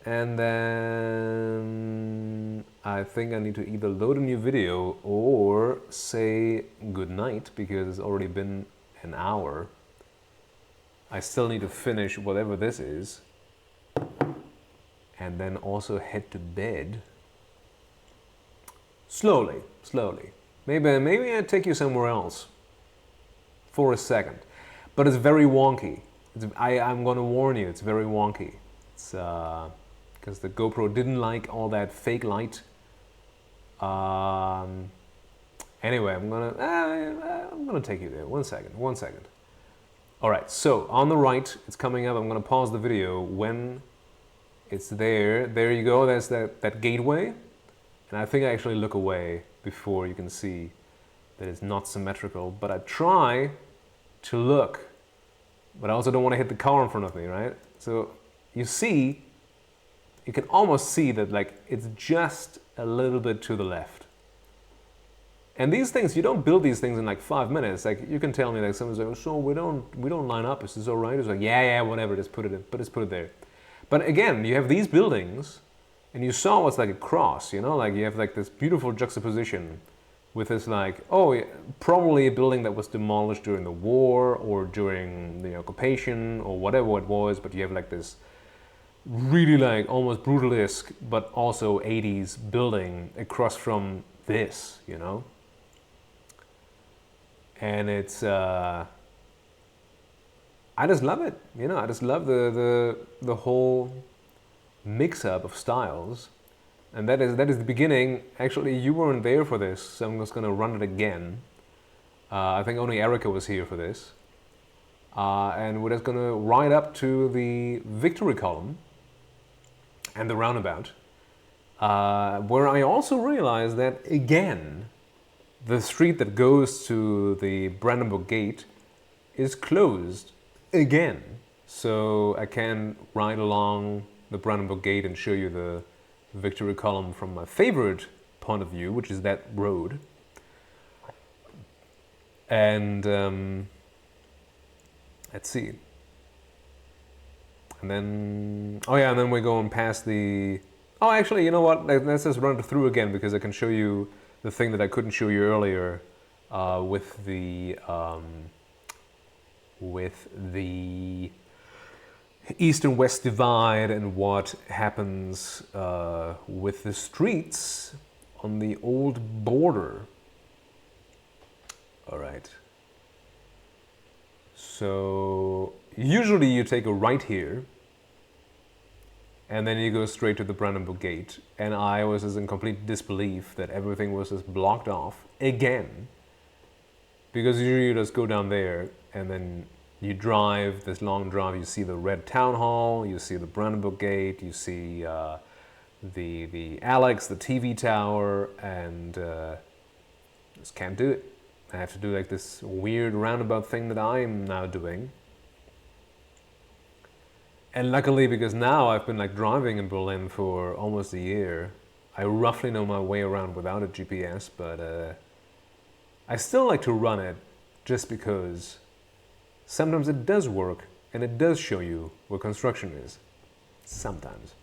And then I think I need to either load a new video or say goodnight because it's already been an hour. I still need to finish whatever this is. And then also head to bed. Slowly, slowly. Maybe I take you somewhere else for a second. But it's very wonky. I'm gonna warn you, it's very wonky. It's because the GoPro didn't like all that fake light. Anyway, I'm gonna take you there. One second. All right, so on the right, it's coming up. I'm gonna pause the video when it's there. There you go, there's that gateway. And I think I actually look away before you can see that it's not symmetrical, but I try to look, but I also don't want to hit the car in front of me, right? So you see, you can almost see that like it's just a little bit to the left. And these things, you don't build these things in like 5 minutes. Like you can tell me like someone's like, so we don't line up, is this all right? It's like, yeah, whatever, just put it there. But again, you have these buildings and you saw what's like a cross, you know, like you have like this beautiful juxtaposition with this like, oh, yeah, probably a building that was demolished during the war or during the occupation or whatever it was, but you have like this really like almost brutalesque but also 80s building across from this, you know. And it's I just love it, you know. I just love the whole mix-up of styles, and that is the beginning. Actually, you weren't there for this, so I'm just gonna run it again. I think only Erica was here for this, and we're just gonna ride up to the victory column and the roundabout, where I also realized that again, the street that goes to the Brandenburg Gate is closed again. So I can ride along the Brandenburg Gate and show you the victory column from my favorite point of view, which is that road. And let's see. And then, oh yeah, and then we're going past the, oh actually, you know what, let's just run it through again because I can show you the thing that I couldn't show you earlier with the East and West divide and what happens with the streets on the old border. All right. So usually you take a right here and then you go straight to the Brandenburg Gate. And I was just in complete disbelief that everything was just blocked off again. Because usually you just go down there and then you drive this long drive, you see the red town hall, you see the Brandenburg Gate, you see the Alex, the TV tower, and just can't do it. I have to do like this weird roundabout thing that I'm now doing. And luckily, because now I've been like driving in Berlin for almost a year, I roughly know my way around without a GPS, but I still like to run it just because sometimes it does work and it does show you where construction is. Sometimes.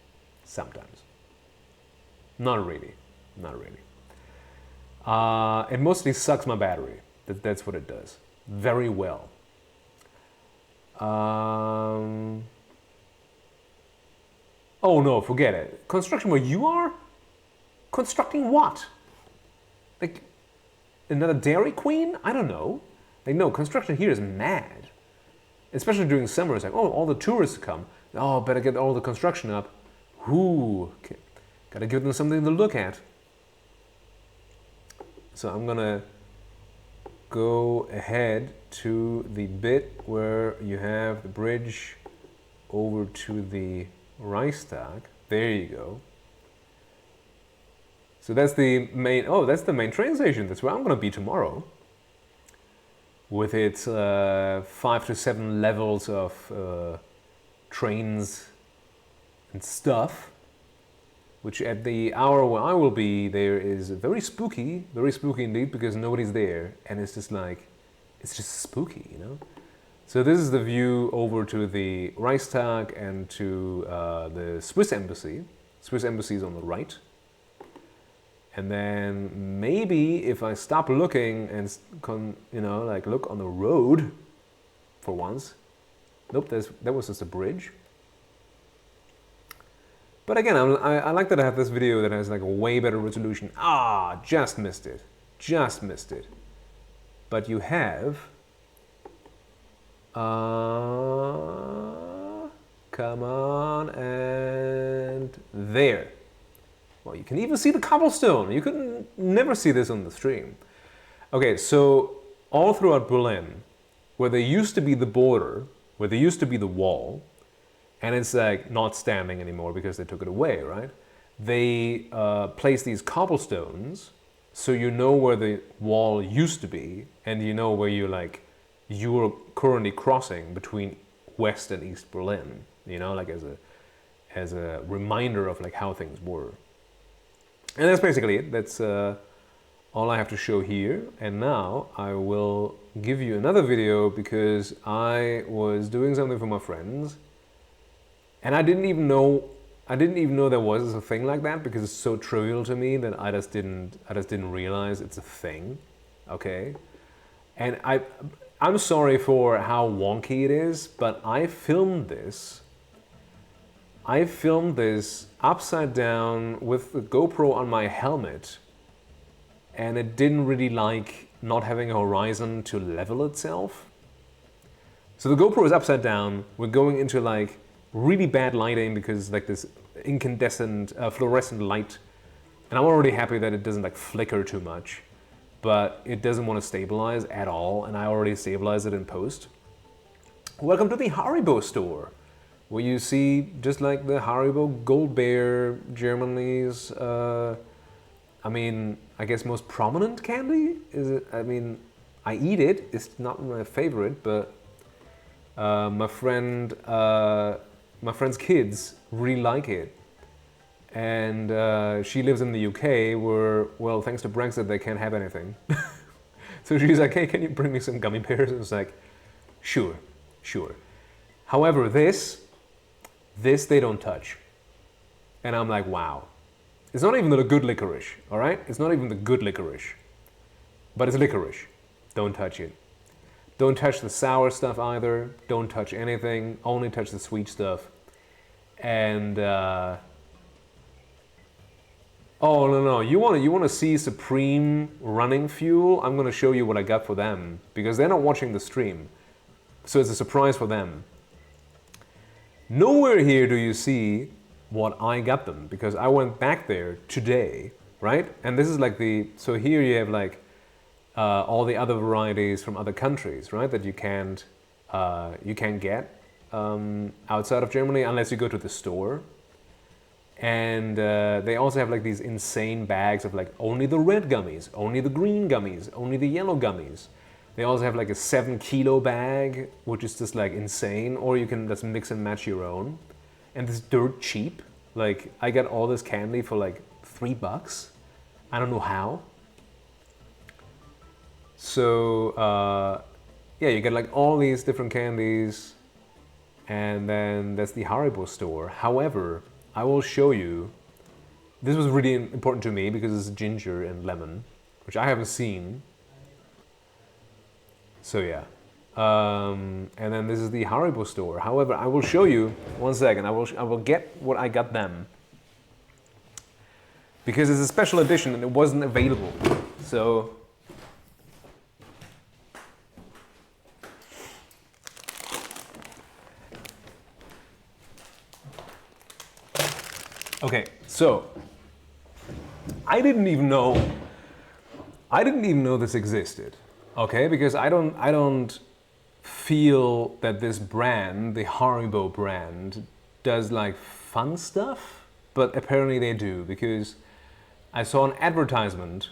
Not really. It mostly sucks my battery. That's what it does. Very well. Oh no, forget it. Construction where you are? Constructing what? Like, another Dairy Queen? I don't know. Like, no, construction here is mad. Especially during summer, it's like, oh, all the tourists come. Oh, better get all the construction up. Ooh, okay. Gotta give them something to look at. So I'm gonna go ahead to the bit where you have the bridge over to the Reichstag. There you go. So that's the main, oh, that's the main train station. That's where I'm gonna be tomorrow. With its 5 to 7 levels of trains and stuff. Which at the hour where I will be there is very spooky indeed, because nobody's there, and it's just like, it's just spooky, you know? So this is the view over to the Reichstag and to the Swiss Embassy. Swiss Embassy is on the right. And then maybe if I stop looking and, you know, like look on the road for once. Nope, that was just a bridge. But again, I like that I have this video that has like a way better resolution. Ah, just missed it. Just missed it. But you have... come on, and there. Well, you can even see the cobblestone. You could never see this on the stream. Okay, so all throughout Berlin, where there used to be the border, where there used to be the wall, and it's like not standing anymore because they took it away, right? They place these cobblestones so you know where the wall used to be, and you know where you're currently crossing between West and East Berlin, you know, like as a reminder of like how things were. And that's basically it. That's all I have to show here. And now I will give you another video because I was doing something for my friends. And I didn't even know there was a thing like that because it's so trivial to me that I just didn't realize it's a thing. Okay? And I'm sorry for how wonky it is, but I filmed this upside down with the GoPro on my helmet, and it didn't really like not having a horizon to level itself. So the GoPro is upside down. We're going into like really bad lighting because like this incandescent fluorescent light, and I'm already happy that it doesn't like flicker too much, but it doesn't want to stabilize at all, and I already stabilized it in post. Welcome to the Haribo store, where you see just like the Haribo Gold Bear, Germany's I mean, I guess most prominent candy? Is it? I mean, I eat it. It's not my favorite, but my friend's kids really like it. And she lives in the UK where, well, thanks to Brexit, they can't have anything. So she's like, hey, can you bring me some gummy bears? And it's like, sure. However, this they don't touch. And I'm like, wow. It's not even the good licorice, all right? It's not even the good licorice. But it's licorice. Don't touch it. Don't touch the sour stuff either. Don't touch anything. Only touch the sweet stuff. And oh no, you want to see Supreme running fuel? I'm going to show you what I got for them because they're not watching the stream. So it's a surprise for them. Nowhere here do you see what I got them because I went back there today, right? And this is like so here you have like all the other varieties from other countries, right? That you can't get outside of Germany unless you go to the store. And they also have like these insane bags of like only the red gummies, only the green gummies, only the yellow gummies. They also have like a 7-kilo bag, which is just like insane, or you can just mix and match your own. And it's dirt cheap. Like I got all this candy for like $3. I don't know how. So yeah, you get like all these different candies, and then that's the Haribo store. However, I will show you, this was really important to me because it's ginger and lemon, which I haven't seen. So yeah, And then this is the Haribo store. However, I will show you, one second, I will get what I got them. Because it's a special edition and it wasn't available. So, okay, so I didn't even know this existed. Okay, because I don't feel that this brand, the Haribo brand, does like fun stuff, but apparently they do, because I saw an advertisement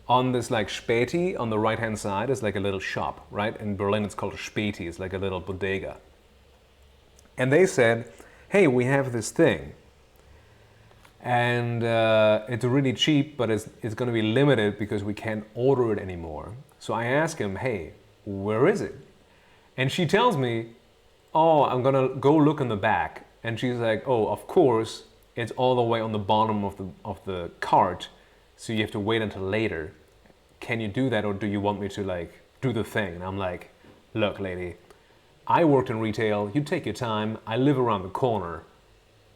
on this like Späti on the right hand side. It's like a little shop, right? In Berlin it's called a Späti, it's like a little bodega. And they said, hey, we have this thing. And it's really cheap, but it's going to be limited because we can't order it anymore. So I ask him, hey, where is it? And she tells me, oh, I'm going to go look in the back. And she's like, oh, of course, it's all the way on the bottom of the cart, so you have to wait until later. Can you do that, or do you want me to like do the thing? And I'm like, look, lady, I worked in retail. You take your time. I live around the corner,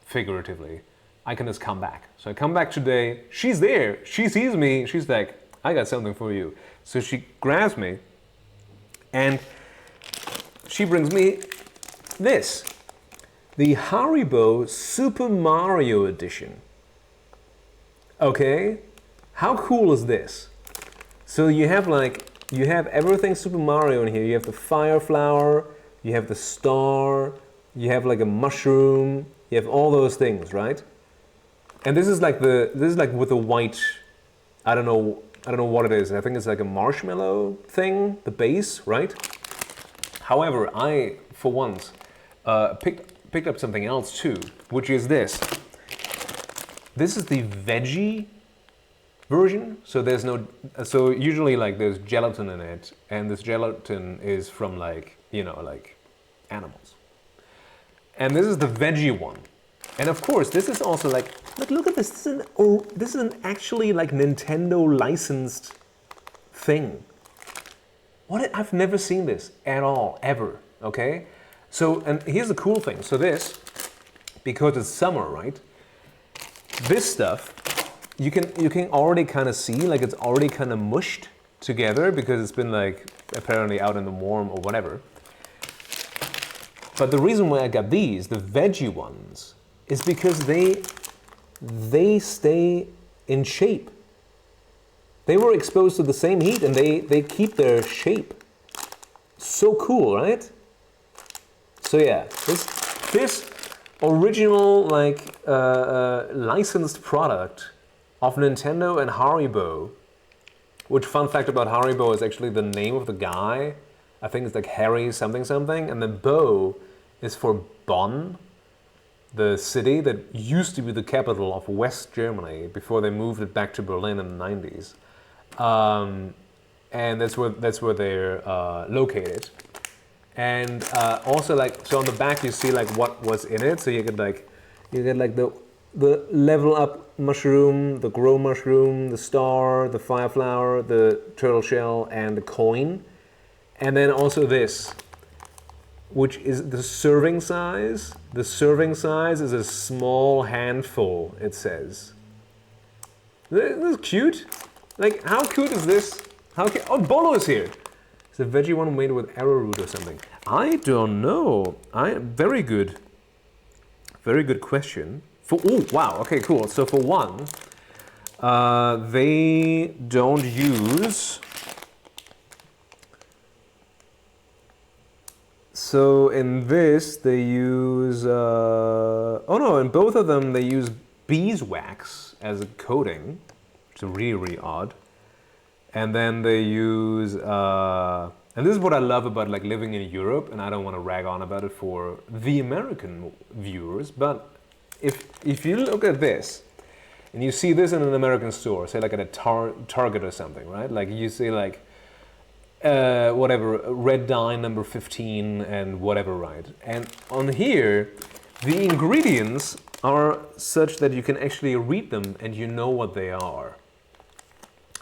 figuratively. I can just come back. So I come back today. She's there. She sees me. She's like, I got something for you. So she grabs me and she brings me this. The Haribo Super Mario Edition. Okay, how cool is this? So you have everything Super Mario in here. You have the fire flower, you have the star, you have like a mushroom, you have all those things, right? And this is like with the white, I don't know what it is. I think it's like a marshmallow thing, the base, right? However, I, for once, picked up something else too, which is this. This is the veggie version. So there's no, so usually like there's gelatin in it, and this gelatin is from like, you know, like animals. And this is the veggie one. And of course, this is also like, look at this. This is an actually like Nintendo licensed thing. I've never seen this at all, ever. Okay. So, and here's the cool thing. So this, because it's summer, right? This stuff, you can already kind of see, like it's already kind of mushed together because it's been like apparently out in the warm or whatever. But the reason why I got these, the veggie ones, is because they stay in shape. They were exposed to the same heat and they keep their shape. So cool, right? So yeah, this original like licensed product of Nintendo and Haribo, which, fun fact about Haribo, is actually the name of the guy. I think it's like Harry something something, and the Bo is for Bonn, the city that used to be the capital of West Germany before they moved it back to Berlin in the 90s. And that's where they're located. And also, like, so on the back you see like what was in it. So you get like the level up mushroom, the grow mushroom, the star, the fire flower, the turtle shell, and the coin. And then also this, which is the serving size. The serving size is a small handful, it says. This is cute. Like, how cute is this? Oh, Bolo is here. It's a veggie one made with arrowroot or something. I don't know. Very good question. Oh, wow. Okay, cool. So for one, they don't use. So in this, they use, oh no, in both of them, they use beeswax as a coating, which is really, really odd. And then they use, and this is what I love about like living in Europe, and I don't want to rag on about it for the American viewers, but if you look at this, and you see this in an American store, say like at a Target or something, right? Like you see like, whatever, red dye number 15 and whatever, right? And on here, the ingredients are such that you can actually read them and you know what they are.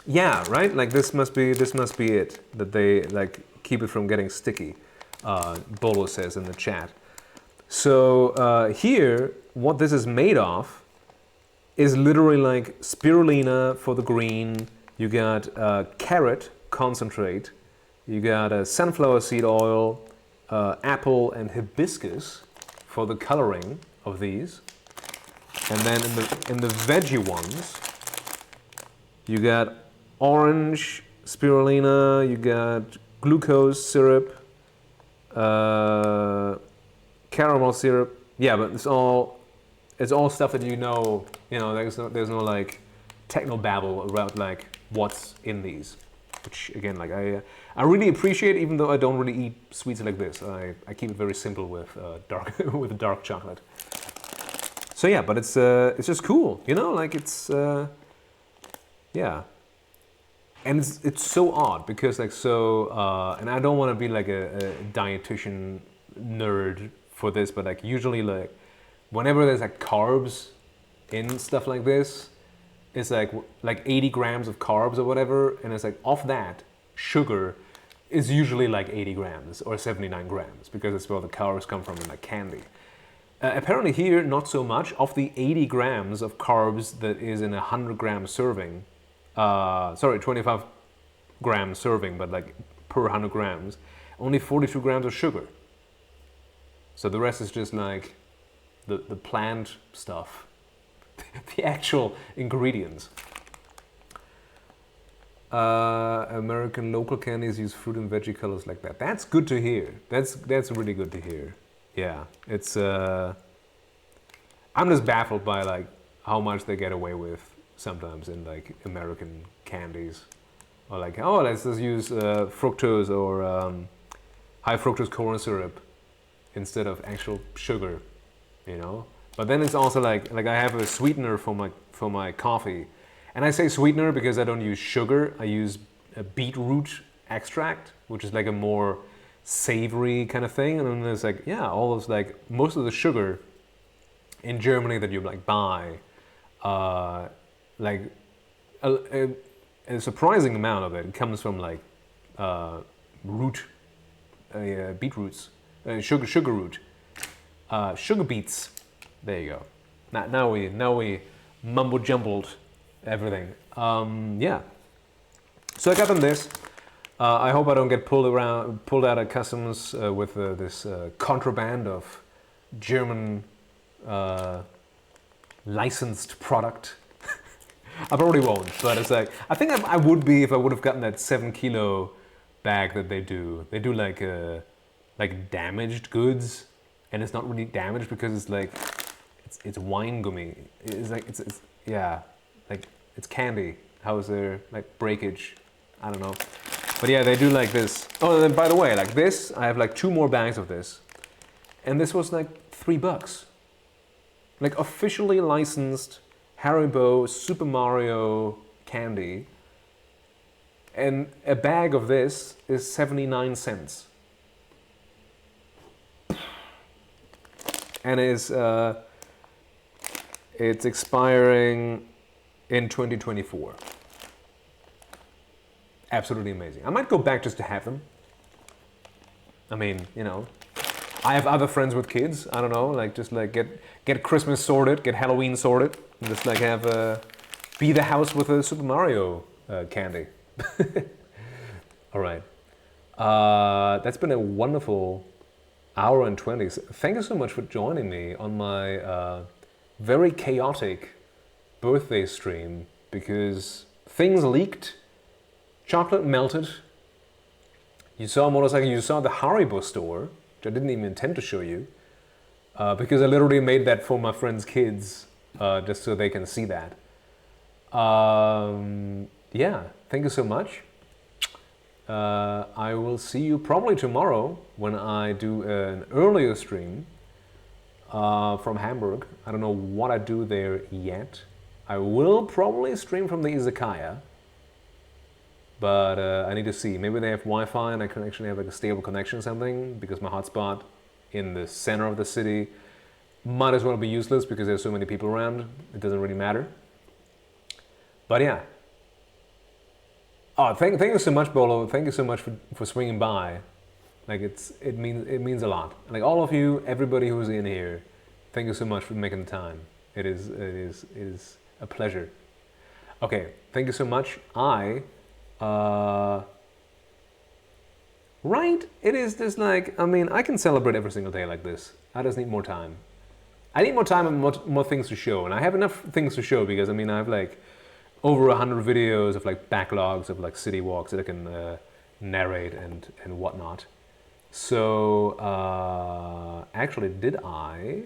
Yeah, right? Like this must be it. That they like keep it from getting sticky, Bolo says in the chat. So here, what this is made of is literally like spirulina for the green, you got carrot concentrate, you got sunflower seed oil, apple and hibiscus for the coloring of these. And then in the veggie ones, you got orange spirulina, you got glucose syrup, caramel syrup. Yeah, but it's all stuff that you know. There's no like techno babble about like what's in these. Which again, like I really appreciate, even though I don't really eat sweets like this. I keep it very simple with dark chocolate. So yeah, but it's just cool, like it's yeah. And it's so odd because like and I don't want to be like a dietitian nerd for this, but like usually like whenever there's like carbs in stuff like this, it's like 80 grams of carbs or whatever, and it's like off that sugar is usually like 80 grams or 79 grams because it's where the carbs come from in like candy. Apparently here, not so much. Of the 80 grams of carbs that is in a 100-gram serving, 25 gram serving, but like per 100 grams, only 42 grams of sugar. So the rest is just like the plant stuff, the actual ingredients. American local candies use fruit and veggie colors like that. That's good to hear. That's really good to hear. Yeah, it's I'm just baffled by like how much they get away with sometimes in like American candies, or like, oh, let's just use fructose or high fructose corn syrup instead of actual sugar, But then it's also like I have a sweetener for my coffee, and I say sweetener because I don't use sugar. I use a beetroot extract, which is like a more savory kind of thing. And then there's like, all those like most of the sugar in Germany that you like buy, like a surprising amount of it comes from like beetroots, sugar root, sugar beets. There you go. Now we mumbo jumbled everything. Yeah. So I got them this. I hope I don't get pulled out of customs with this contraband of German licensed product. I probably won't, but it's like, I think I would be if I would have gotten that 7-kilo bag that they do. They do like damaged goods, and it's not really damaged because it's like it's wine gummy. It's like it's like it's candy. How is there like breakage? I don't know. But yeah, they do like this. Oh, and then by the way, like this, I have like 2 more bags of this. And this was like $3. Like officially licensed Haribo Super Mario candy. And a bag of this is 79 cents. And it's expiring in 2024. Absolutely amazing. I might go back just to have them. I mean, I have other friends with kids. I don't know, like just like get Christmas sorted, get Halloween sorted, and just like have be the house with a Super Mario candy. All right. That's been a wonderful hour and 20. Thank you so much for joining me on my very chaotic birthday stream, because things leaked. Chocolate melted. You saw a motorcycle, you saw the Haribo store, which I didn't even intend to show you, because I literally made that for my friends' kids, just so they can see that. Yeah, thank you so much. I will see you probably tomorrow when I do an earlier stream from Hamburg. I don't know what I do there yet. I will probably stream from the izakaya. But I need to see. Maybe they have Wi-Fi and I can actually have like a stable connection or something, because my hotspot in the center of the city might as well be useless because there's so many people around. It doesn't really matter. But yeah. Oh, thank you so much, Bolo. Thank you so much for swinging by. Like it means a lot. Like all of you, everybody who's in here, thank you so much for making the time. It is a pleasure. Okay, thank you so much. Right? It is just like, I mean, I can celebrate every single day like this. I just need more time. I need more time and more things to show, and I have enough things to show because I mean I have like over 100 videos of like backlogs of like city walks that I can narrate and whatnot. So actually, did I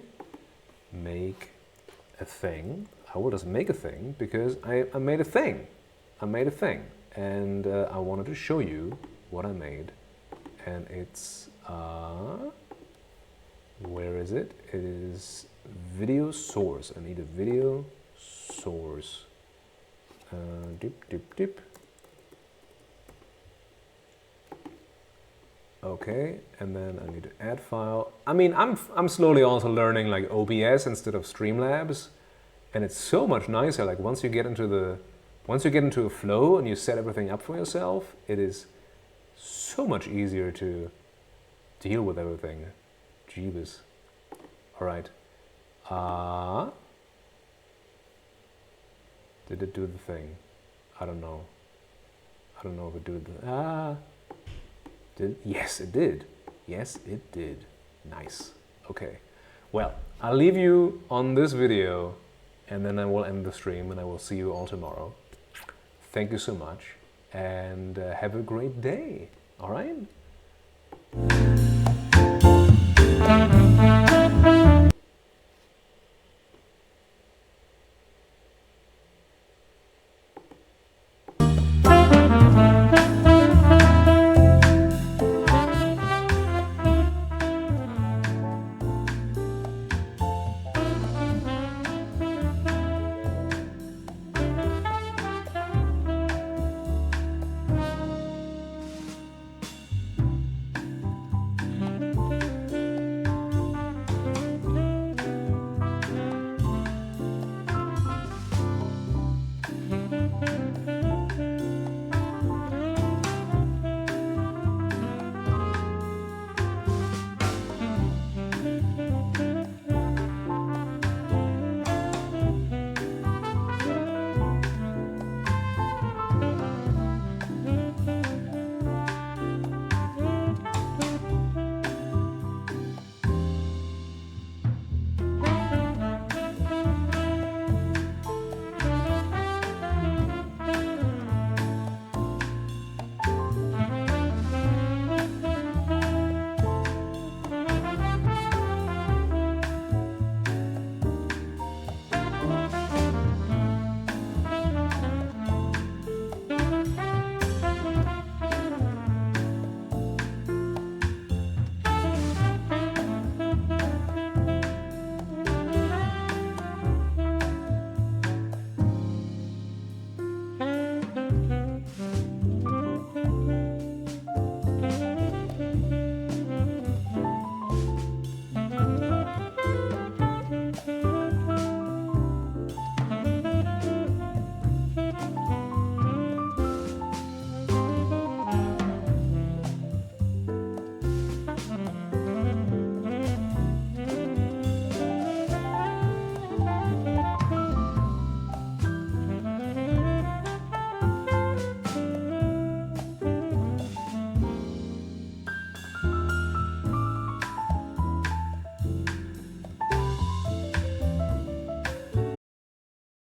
make a thing? I will just make a thing because I made a thing. I made a thing, and I wanted to show you what I made, and it's where is it? It is video source. I need a video source. Dip. Okay, and then I need to add file. I mean, I'm slowly also learning like OBS instead of Streamlabs, and it's so much nicer. Like once you get into a flow and you set everything up for yourself, it is so much easier to deal with everything. Jeebus. All right. Did it do the thing? I don't know. I don't know if it did the... Yes, it did. Yes, it did. Nice. Okay. Well, I'll leave you on this video, and then I will end the stream, and I will see you all tomorrow. Thank you so much, and have a great day. All right?